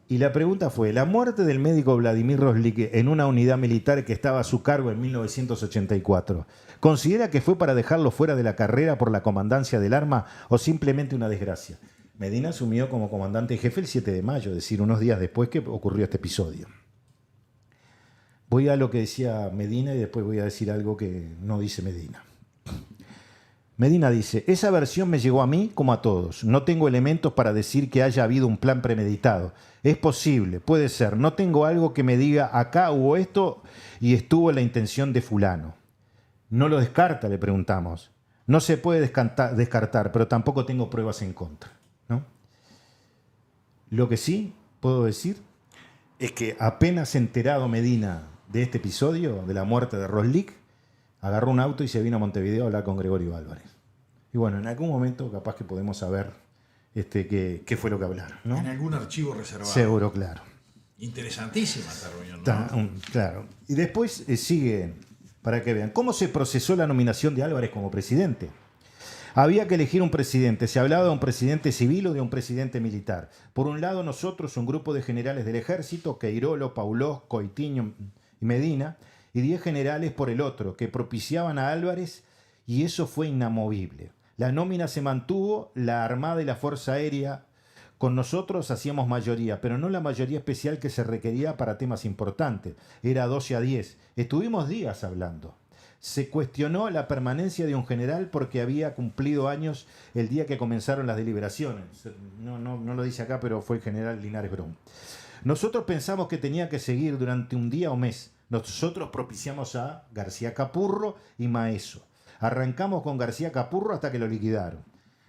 Y la pregunta fue: ¿la muerte del médico Vladimir Roslik en una unidad militar que estaba a su cargo en 1984, considera que fue para dejarlo fuera de la carrera por la comandancia del arma o simplemente una desgracia? Medina asumió como comandante jefe el 7 de mayo, es decir, unos días después que ocurrió este episodio. Voy a lo que decía Medina y después voy a decir algo que no dice Medina. Medina dice: esa versión me llegó a mí como a todos. No tengo elementos para decir que haya habido un plan premeditado. Es posible, puede ser. No tengo algo que me diga acá hubo esto y estuvo la intención de fulano. ¿No lo descarta?, le preguntamos. No se puede descartar, pero tampoco tengo pruebas en contra, ¿no? Lo que sí puedo decir es que apenas enterado Medina de este episodio, de la muerte de Roslik, agarró un auto y se vino a Montevideo a hablar con Gregorio Álvarez. Y bueno, en algún momento capaz que podemos saber qué fue lo que hablaron, ¿no? En algún archivo reservado. Seguro, claro. Interesantísima esta reunión, ¿no? Claro. Y después sigue, para que vean, cómo se procesó la nominación de Álvarez como presidente. Había que elegir un presidente. Se hablaba de un presidente civil o de un presidente militar. Por un lado, nosotros, un grupo de generales del ejército, Queirolo, Paulós, Coitiño y Medina, y 10 generales por el otro, que propiciaban a Álvarez, y eso fue inamovible. La nómina se mantuvo, la Armada y la Fuerza Aérea con nosotros hacíamos mayoría, pero no la mayoría especial que se requería para temas importantes. Era 12-10. Estuvimos días hablando. Se cuestionó la permanencia de un general porque había cumplido años el día que comenzaron las deliberaciones. No lo dice acá, pero fue el general Linares Brón. Nosotros pensamos que tenía que seguir durante un día o mes. Nosotros propiciamos a García Capurro y Maeso. Arrancamos con García Capurro hasta que lo liquidaron.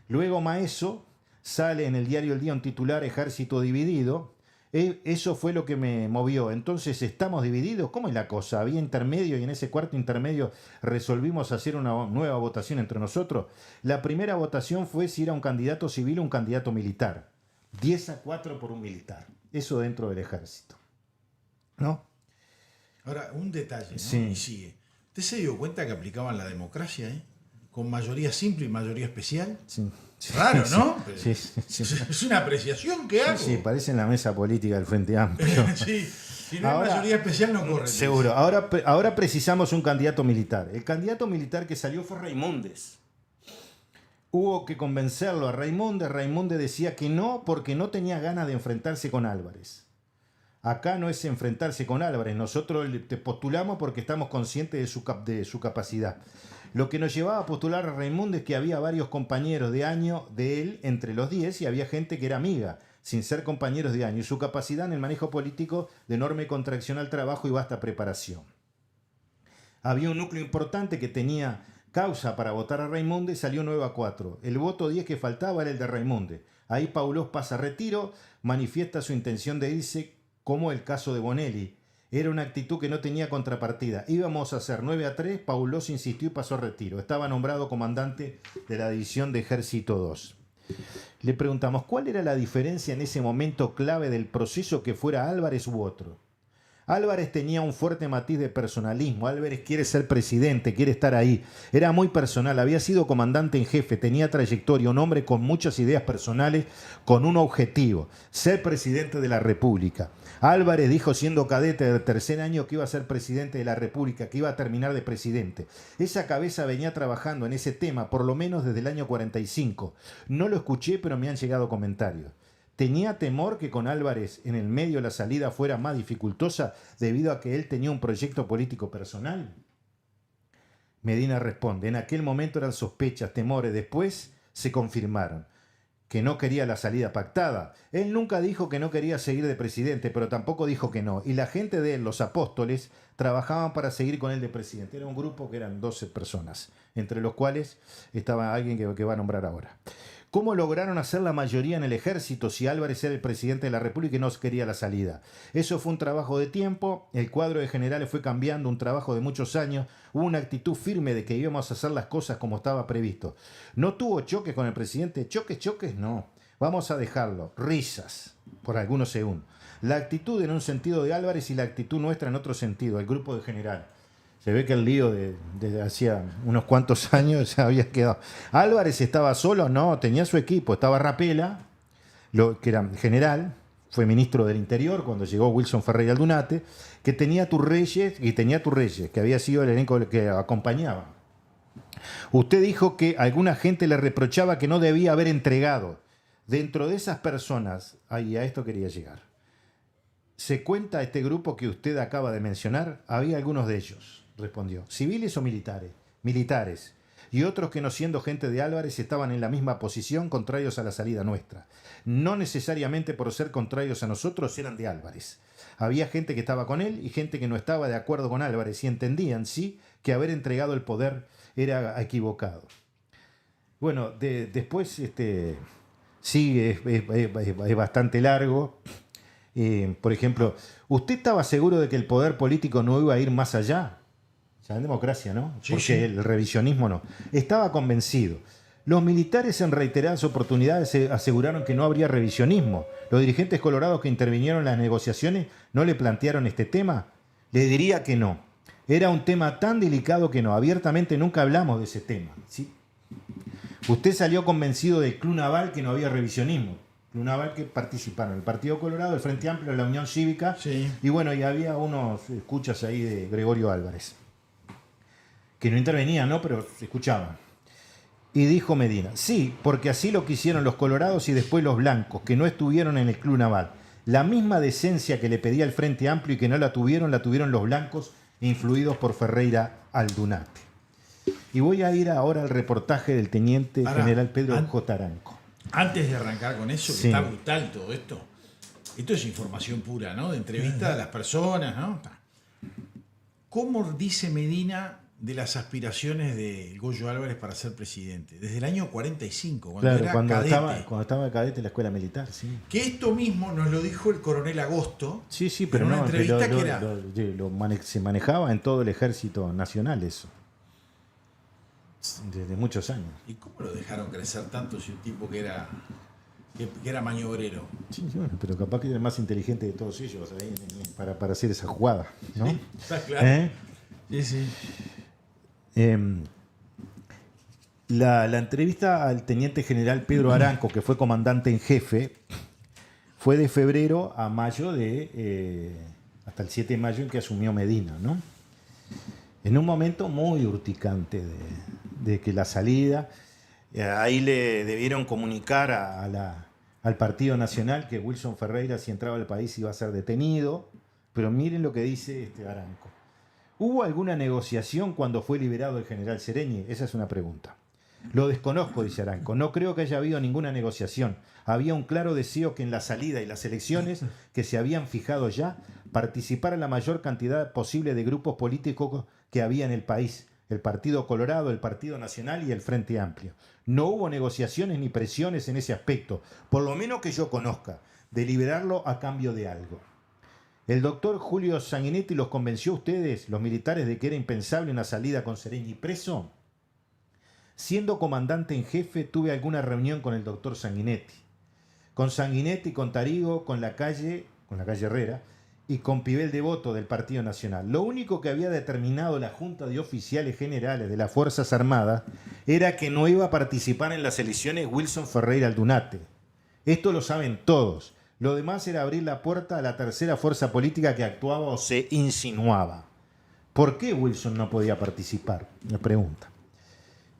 Luego Maeso sale en el diario El Día un titular: Ejército dividido. Eso fue lo que me movió. Entonces, ¿estamos divididos? ¿Cómo es la cosa? ¿Había intermedio y en ese cuarto intermedio resolvimos hacer una nueva votación entre nosotros? La primera votación fue si era un candidato civil o un candidato militar. 10-4 por un militar. Eso dentro del ejército, ¿no? Ahora, un detalle, ¿no? Sí. Y sigue. ¿Usted se dio cuenta que aplicaban la democracia, con mayoría simple y mayoría especial? Sí. Raro, ¿no? Sí. Es una apreciación que hago. Sí, parece en la mesa política del Frente Amplio. Sí. Si no hay mayoría especial no corre. Seguro. Ahora precisamos un candidato militar. El candidato militar que salió fue Raimundes. Hubo que convencerlo a Raimundes. Raimundes decía que no porque no tenía ganas de enfrentarse con Álvarez. Acá no es enfrentarse con Álvarez. Nosotros te postulamos porque estamos conscientes de su capacidad. Lo que nos llevaba a postular a Raimundes es que había varios compañeros de año de él entre los 10 y había gente que era amiga, sin ser compañeros de año. Y su capacidad en el manejo político de enorme contracción al trabajo y vasta preparación. Había un núcleo importante que tenía causa para votar a Raimundes, salió 9-4. El voto 10 que faltaba era el de Raimundes. Ahí Paulós pasa a retiro, manifiesta su intención de irse, como el caso de Bonelli. Era una actitud que no tenía contrapartida. Íbamos a hacer 9-3, Paulós insistió y pasó a retiro. Estaba nombrado comandante de la División de Ejército 2. Le preguntamos, ¿cuál era la diferencia en ese momento clave del proceso que fuera Álvarez u otro? Álvarez tenía un fuerte matiz de personalismo. Álvarez quiere ser presidente, quiere estar ahí. Era muy personal, había sido comandante en jefe, tenía trayectoria, un hombre con muchas ideas personales, con un objetivo, ser presidente de la República. Álvarez dijo siendo cadete del tercer año que iba a ser presidente de la República, que iba a terminar de presidente. Esa cabeza venía trabajando en ese tema por lo menos desde el año 45. No lo escuché, pero me han llegado comentarios. ¿Tenía temor que con Álvarez en el medio la salida fuera más dificultosa debido a que él tenía un proyecto político personal? Medina responde, en aquel momento eran sospechas, temores, después se confirmaron. Que no quería la salida pactada. Él nunca dijo que no quería seguir de presidente, pero tampoco dijo que no. Y la gente de él, los apóstoles, trabajaban para seguir con él de presidente. Era un grupo que eran 12 personas, entre los cuales estaba alguien que va a nombrar ahora. ¿Cómo lograron hacer la mayoría en el ejército si Álvarez era el presidente de la República y no quería la salida? Eso fue un trabajo de tiempo, el cuadro de generales fue cambiando, un trabajo de muchos años, hubo una actitud firme de que íbamos a hacer las cosas como estaba previsto. ¿No tuvo choques con el presidente? Choques, no. Vamos a dejarlo. Risas, por algunos segundos. La actitud en un sentido de Álvarez y la actitud nuestra en otro sentido, el grupo de general. Se ve que el lío de hacía unos cuantos años se había quedado. ¿Álvarez estaba solo? No, tenía su equipo. Estaba Rapella, que era general, fue ministro del Interior cuando llegó Wilson Ferreira Aldunate, que tenía Turreyes, que había sido el elenco que acompañaba. Usted dijo que alguna gente le reprochaba que no debía haber entregado. Dentro de esas personas, ahí a esto quería llegar. ¿Se cuenta este grupo que usted acaba de mencionar? Había algunos de ellos. Respondió, civiles o militares, y otros que no siendo gente de Álvarez estaban en la misma posición contrarios a la salida nuestra. No necesariamente por ser contrarios a nosotros eran de Álvarez. Había gente que estaba con él y gente que no estaba de acuerdo con Álvarez y entendían, sí, que haber entregado el poder era equivocado. Bueno, después sí, es bastante largo. Por ejemplo, ¿usted estaba seguro de que el poder político no iba a ir más allá? O sea, en democracia, ¿no? Sí, porque sí. El revisionismo no. Estaba convencido. Los militares en reiteradas oportunidades aseguraron que no habría revisionismo. Los dirigentes colorados que intervinieron en las negociaciones no le plantearon este tema. Le diría que no. Era un tema tan delicado que no. Abiertamente nunca hablamos de ese tema, ¿sí? Usted salió convencido del Club Naval que no había revisionismo. Club Naval que participaron el Partido Colorado, el Frente Amplio, la Unión Cívica. Sí. Y bueno, y había unos escuchas ahí de Gregorio Álvarez. Que no intervenían, ¿no? Pero se escuchaban. Y dijo Medina, sí, porque así lo quisieron los colorados y después los blancos, que no estuvieron en el Club Naval. La misma decencia que le pedía el Frente Amplio y que no la tuvieron los blancos, influidos por Ferreira Aldunate. Y voy a ir ahora al reportaje del teniente general Pedro J. Aranco. Antes de arrancar con eso, que Sí. está brutal todo esto. Esto es información pura, ¿no? De entrevista a las personas, ¿no? ¿Cómo dice Medina de las aspiraciones de Goyo Álvarez para ser presidente? Desde el año 45, cuando Claro, era cuando cadete. estaba cadete en la escuela militar, sí. Que esto mismo nos lo dijo el coronel Agosto. Sí, pero en una no, entrevista que era... se manejaba en todo el ejército nacional eso. Desde muchos años. ¿Y cómo lo dejaron crecer tanto si un tipo que era maniobrero? Sí, bueno, pero capaz que era el más inteligente de todos ellos ahí, para hacer esa jugada, ¿no? Sí, está claro. Sí, sí. La entrevista al teniente general Pedro Aranco, que fue comandante en jefe, fue de febrero a mayo hasta el 7 de mayo en que asumió Medina, ¿no? En un momento muy urticante de que la salida, ahí le debieron comunicar al Partido Nacional que Wilson Ferreira, si entraba al país, iba a ser detenido. Pero miren lo que dice Aranco. ¿Hubo alguna negociación cuando fue liberado el general Sereñi? Esa es una pregunta. Lo desconozco, dice Aranco. No creo que haya habido ninguna negociación. Había un claro deseo que en la salida y las elecciones que se habían fijado ya participara la mayor cantidad posible de grupos políticos que había en el país. El Partido Colorado, el Partido Nacional y el Frente Amplio. No hubo negociaciones ni presiones en ese aspecto, por lo menos que yo conozca, de liberarlo a cambio de algo. ¿El doctor Julio Sanguinetti los convenció a ustedes, los militares, de que era impensable una salida con Sereñi preso? Siendo comandante en jefe, tuve alguna reunión con el doctor Sanguinetti. Con Sanguinetti, con Tarigo, con la calle Herrera y con Pibel Devoto del Partido Nacional. Lo único que había determinado la Junta de Oficiales Generales de las Fuerzas Armadas era que no iba a participar en las elecciones Wilson Ferreira Aldunate. Esto lo saben todos. Lo demás era abrir la puerta a la tercera fuerza política que actuaba o se insinuaba. ¿Por qué Wilson no podía participar? Me pregunta.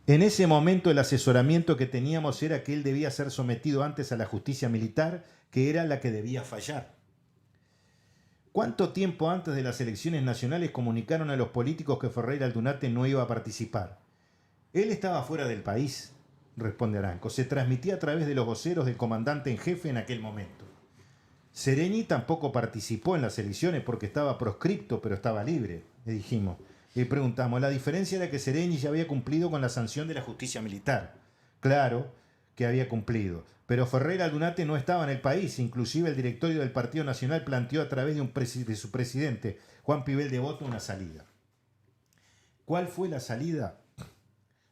En ese momento el asesoramiento que teníamos era que él debía ser sometido antes a la justicia militar, que era la que debía fallar. ¿Cuánto tiempo antes de las elecciones nacionales comunicaron a los políticos que Ferreira Aldunate no iba a participar? Él estaba fuera del país, responde Aranco. Se transmitía a través de los voceros del comandante en jefe en aquel momento. Sereñi tampoco participó en las elecciones porque estaba proscripto, pero estaba libre, le dijimos. Le preguntamos, la diferencia era que Sereñi ya había cumplido con la sanción de la justicia militar. Claro que había cumplido, pero Ferreira Aldunate no estaba en el país. Inclusive el directorio del Partido Nacional planteó a través de su presidente, Juan Pibel Devoto, una salida. ¿Cuál fue la salida?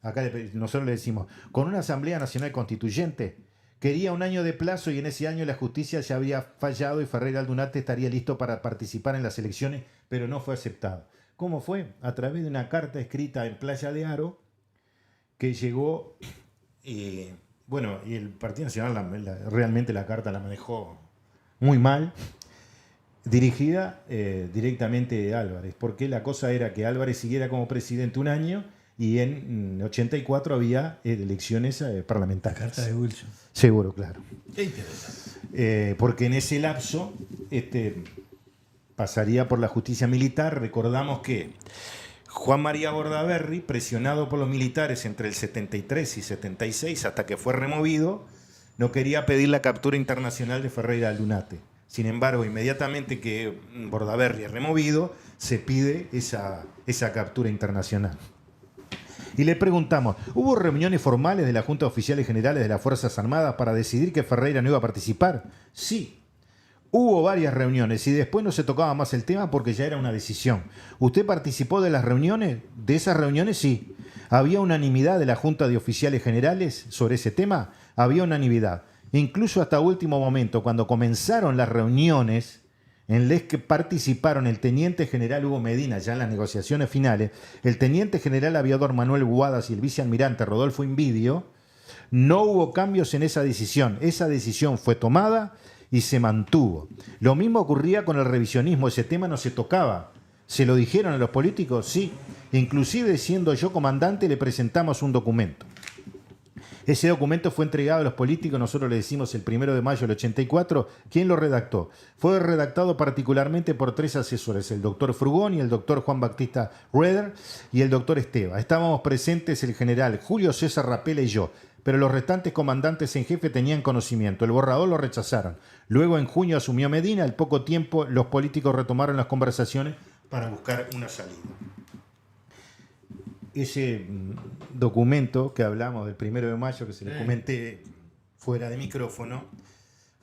Acá nosotros le decimos, con una Asamblea Nacional Constituyente. Quería un año de plazo y en ese año la justicia ya había fallado y Ferreira Aldunate estaría listo para participar en las elecciones, pero no fue aceptado. ¿Cómo fue? A través de una carta escrita en Playa de Aro que llegó, y el Partido Nacional realmente la carta la manejó muy mal, dirigida directamente a Álvarez, porque la cosa era que Álvarez siguiera como presidente un año y en 84 había elecciones parlamentarias. La carta de Wilson. Seguro, claro. Qué interesante. Porque en ese lapso pasaría por la justicia militar. Recordamos que Juan María Bordaberry, presionado por los militares entre el 73 y 76, hasta que fue removido, no quería pedir la captura internacional de Ferreira Aldunate. Sin embargo, inmediatamente que Bordaberry es removido, se pide esa captura internacional. Y le preguntamos, ¿hubo reuniones formales de la Junta de Oficiales Generales de las Fuerzas Armadas para decidir que Ferreira no iba a participar? Sí. Hubo varias reuniones y después no se tocaba más el tema porque ya era una decisión. ¿Usted participó de las reuniones? De esas reuniones, sí. ¿Había unanimidad de la Junta de Oficiales Generales sobre ese tema? Había unanimidad. Incluso hasta último momento, cuando comenzaron las reuniones en las que participaron el teniente general Hugo Medina, ya en las negociaciones finales, el teniente general aviador Manuel Guadas y el vicealmirante Rodolfo Invidio, no hubo cambios en esa decisión. Esa decisión fue tomada y se mantuvo. Lo mismo ocurría con el revisionismo, ese tema no se tocaba. ¿Se lo dijeron a los políticos? Sí. Inclusive, siendo yo comandante, le presentamos un documento. Ese documento fue entregado a los políticos, nosotros le decimos el 1 de mayo del 84. ¿Quién lo redactó? Fue redactado particularmente por 3 asesores, el doctor Frugoni, el doctor Juan Bautista Roeder y el doctor Esteva. Estábamos presentes el general Julio César Rapella y yo, pero los restantes comandantes en jefe tenían conocimiento. El borrador lo rechazaron. Luego, en junio, asumió Medina. Al poco tiempo, los políticos retomaron las conversaciones para buscar una salida. Ese documento que hablamos del 1 de mayo, que se le comenté fuera de micrófono,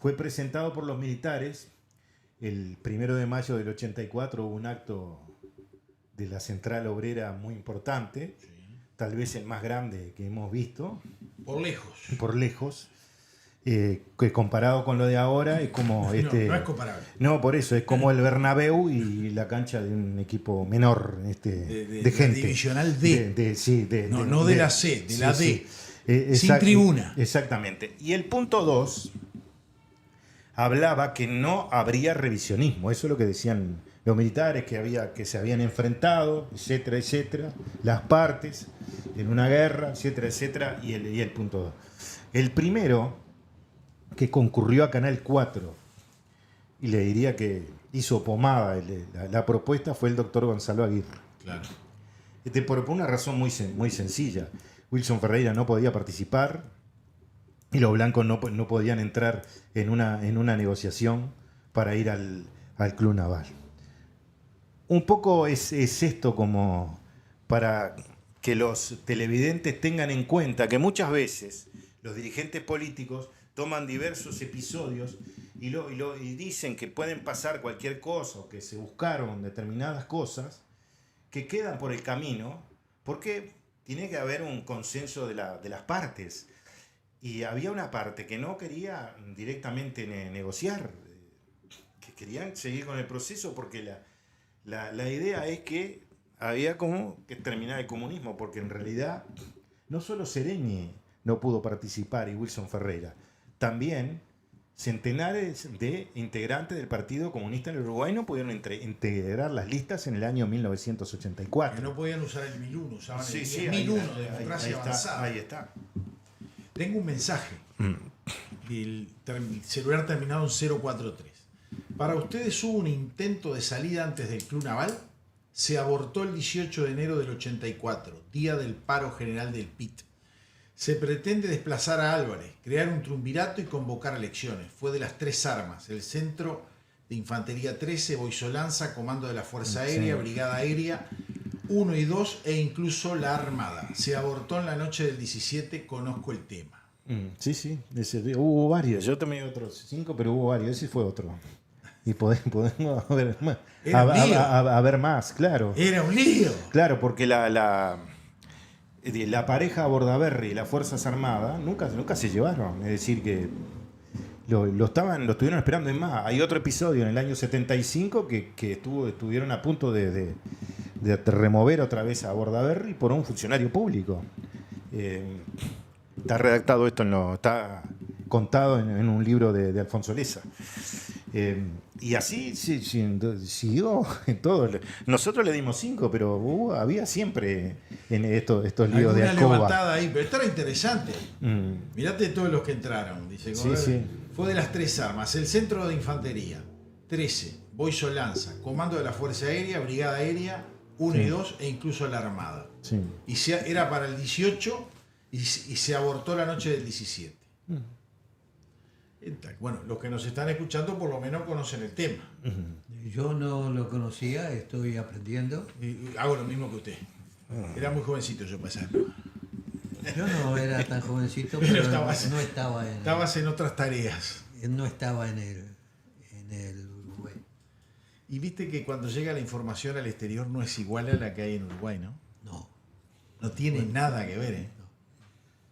fue presentado por los militares. El 1 de mayo del 84 hubo un acto de la Central Obrera muy importante, tal vez el más grande que hemos visto. Por lejos. Por lejos. Que comparado con lo de ahora es como no es comparable. No, por eso es como el Bernabéu y la cancha de un equipo menor de gente. La divisional D. No de la C, de la D. Sin tribuna. Exactamente. Y el punto 2 hablaba que no habría revisionismo. Eso es lo que decían los militares que se habían enfrentado, etcétera, etcétera, las partes en una guerra, etcétera, etcétera, y el punto 2. El primero que concurrió a Canal 4, y le diría que hizo pomada la propuesta, fue el doctor Gonzalo Aguirre. Claro. Por una razón muy sencilla. Wilson Ferreira no podía participar y los blancos no podían entrar en una negociación para ir al Club Naval. Un poco es esto como para que los televidentes tengan en cuenta que muchas veces los dirigentes políticos toman diversos episodios y dicen que pueden pasar cualquier cosa o que se buscaron determinadas cosas que quedan por el camino porque tiene que haber un consenso de las partes. Y había una parte que no quería directamente negociar, que querían seguir con el proceso porque la idea es que había como que terminar el comunismo, porque en realidad no solo Sereñi no pudo participar y Wilson Ferreira, también centenares de integrantes del Partido Comunista en el Uruguay no pudieron integrar las listas en el año 1984. Que no podían usar el 1001, usaban el 1001 de democracia avanzada. Ahí está. Tengo un mensaje. El celular terminado en 043. Para ustedes hubo un intento de salida antes del Club Naval. Se abortó el 18 de enero del 84, día del paro general del PIT. Se pretende desplazar a Álvarez, crear un triunvirato y convocar elecciones. Fue de las tres armas: el Centro de Infantería 13, Boisolanza, Comando de la Fuerza Aérea, Brigada Aérea 1 y 2 e incluso la Armada. Se abortó en la noche del 17, conozco el tema. Sí, hubo varios. Yo también otros 5, pero hubo varios. Ese fue otro. Y podemos ver más. A ver más, claro. Era un lío. Claro, porque la pareja Bordaberry y las Fuerzas Armadas nunca se llevaron. Es decir, que lo estuvieron esperando. Es más, hay otro episodio en el año 75 que estuvieron a punto de remover otra vez a Bordaberry por un funcionario público. Está redactado esto, está contado en un libro de Alfonso Leza. Y así siguió en todo. Nosotros le dimos 5, pero había siempre en estos líos de alcoba. Levantada ahí, pero esto era interesante. Mirate todos los que entraron. Dice, fue de las tres armas: el Centro de Infantería 13, Boisolanza, Comando de la Fuerza Aérea, Brigada Aérea 1 y 2 e incluso la Armada. Sí. Y era para el 18 y se abortó la noche del 17. Bueno, los que nos están escuchando por lo menos conocen el tema. Yo no lo conocía, estoy aprendiendo. Y hago lo mismo que usted. Era muy jovencito yo para esa época. Yo no era tan jovencito, pero no estaba en... Estabas en otras tareas. No estaba en el Uruguay. Y viste que cuando llega la información al exterior no es igual a la que hay en Uruguay, ¿no? No. No tiene nada que ver, ¿eh? No.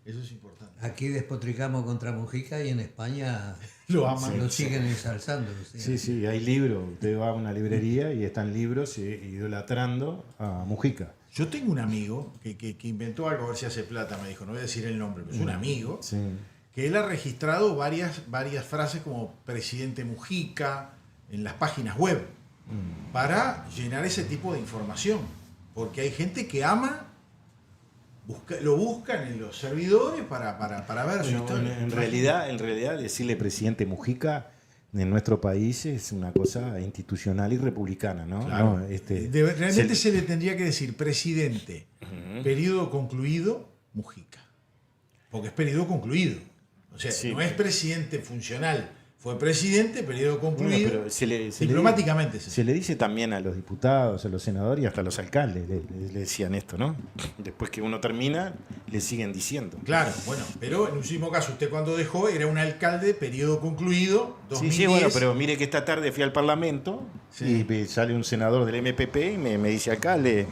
Eso es importante. Aquí despotricamos contra Mujica y en España lo aman. Lo siguen ensalzando. Sí, hay libros. Usted va a una librería y están libros idolatrando a Mujica. Yo tengo un amigo que inventó algo, a ver si hace plata, me dijo, no voy a decir el nombre, pero es un amigo, que él ha registrado varias frases como presidente Mujica en las páginas web para llenar ese tipo de información. Porque hay gente que ama, lo buscan en los servidores para ver su historia. En realidad decirle presidente Mujica en nuestro país es una cosa institucional y republicana, ¿no? Claro. No, realmente se le tendría que decir presidente, periodo concluido, Mujica. Porque es periodo concluido. O sea, no es presidente funcional. Fue presidente, periodo concluido. Pero diplomáticamente. Se le dice también a los diputados, a los senadores y hasta a los alcaldes le decían esto, ¿no? Después que uno termina, le siguen diciendo. Claro, bueno, pero en un último caso, usted cuando dejó era un alcalde, periodo concluido, 2010. Sí, bueno, pero mire que esta tarde fui al Parlamento y sale un senador del MPP y me dice, alcalde...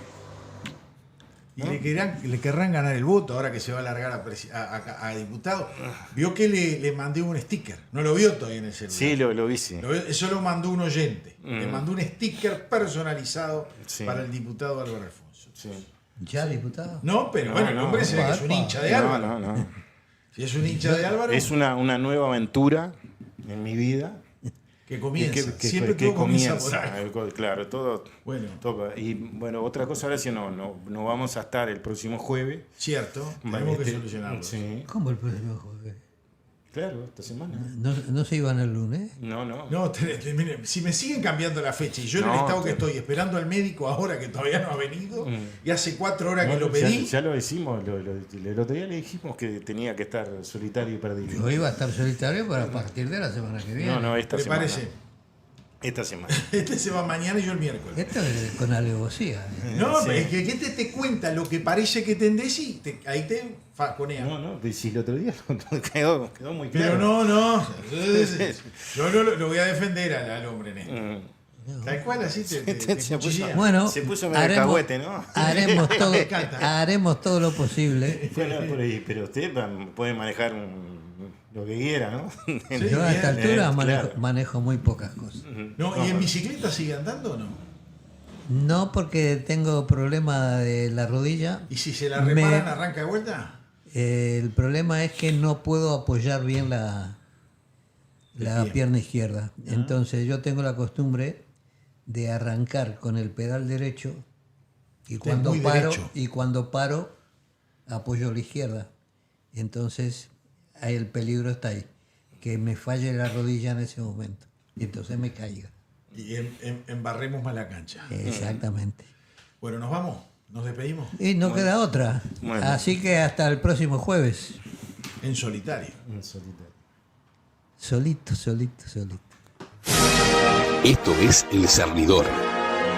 Y le querrán ganar el voto ahora que se va a alargar a diputado. Vio que le mandé un sticker. No lo vio todavía en el celular. Sí, lo vi, sí. Eso lo mandó un oyente. Le mandó un sticker personalizado para el diputado Álvaro Alfonso. Sí. ¿Ya diputado? No, pero bueno, el hombre se ve que es un hincha de Álvaro. No. Si es un hincha de Álvaro... Es una nueva aventura en mi vida. Que comienza. Que Siempre todo comienza por algo. Claro, todo. Bueno. Y bueno, otra cosa, ahora sí no vamos a estar el próximo jueves. Cierto, tenemos que solucionarlo. Sí. ¿Cómo el próximo jueves? Claro, esta semana. ¿No se iban el lunes? No. Mire, si me siguen cambiando la fecha y yo en el estado que estoy esperando al médico ahora que todavía no ha venido y hace 4 horas que lo pedí. Ya lo decimos, el otro día le dijimos que tenía que estar solitario y perdido. Yo iba a estar solitario para a partir de la semana que viene. No, esta semana. Prepárese. Esta semana. Este se va mañana y yo el miércoles. Esto es con alevosía. No, Sí. es que te cuenta lo que parece que tendés y ahí te faconea. No, pues si el otro día quedó muy claro. Pero no. Yo lo voy a defender al hombre en esto. Tal cual, así te cuchillea. Bueno, Se puso medio alcahuete, ¿no? haremos todo lo posible. Bueno, por ahí, pero usted puede manejar lo que quiera, ¿no? Yo a esta altura claro. manejo muy pocas cosas. No, ¿y en bicicleta sigue andando o no? No, porque tengo problema de la rodilla. ¿Y si se la reparan, arranca de vuelta? El problema es que no puedo apoyar bien la pierna izquierda. Entonces yo tengo la costumbre de arrancar con el pedal derecho y cuando paro apoyo la izquierda. Entonces ahí el peligro está ahí, que me falle la rodilla en ese momento y entonces me caiga. Y embarremos más la cancha. Exactamente. Bueno, nos vamos, nos despedimos. Y no queda otra. Bueno. Así que hasta el próximo jueves. En solitario. Solito. Esto es El Cernidor.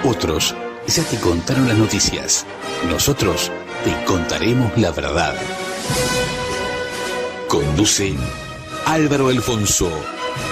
Otros ya te contaron las noticias. Nosotros te contaremos la verdad. Conduce Álvaro Alfonso.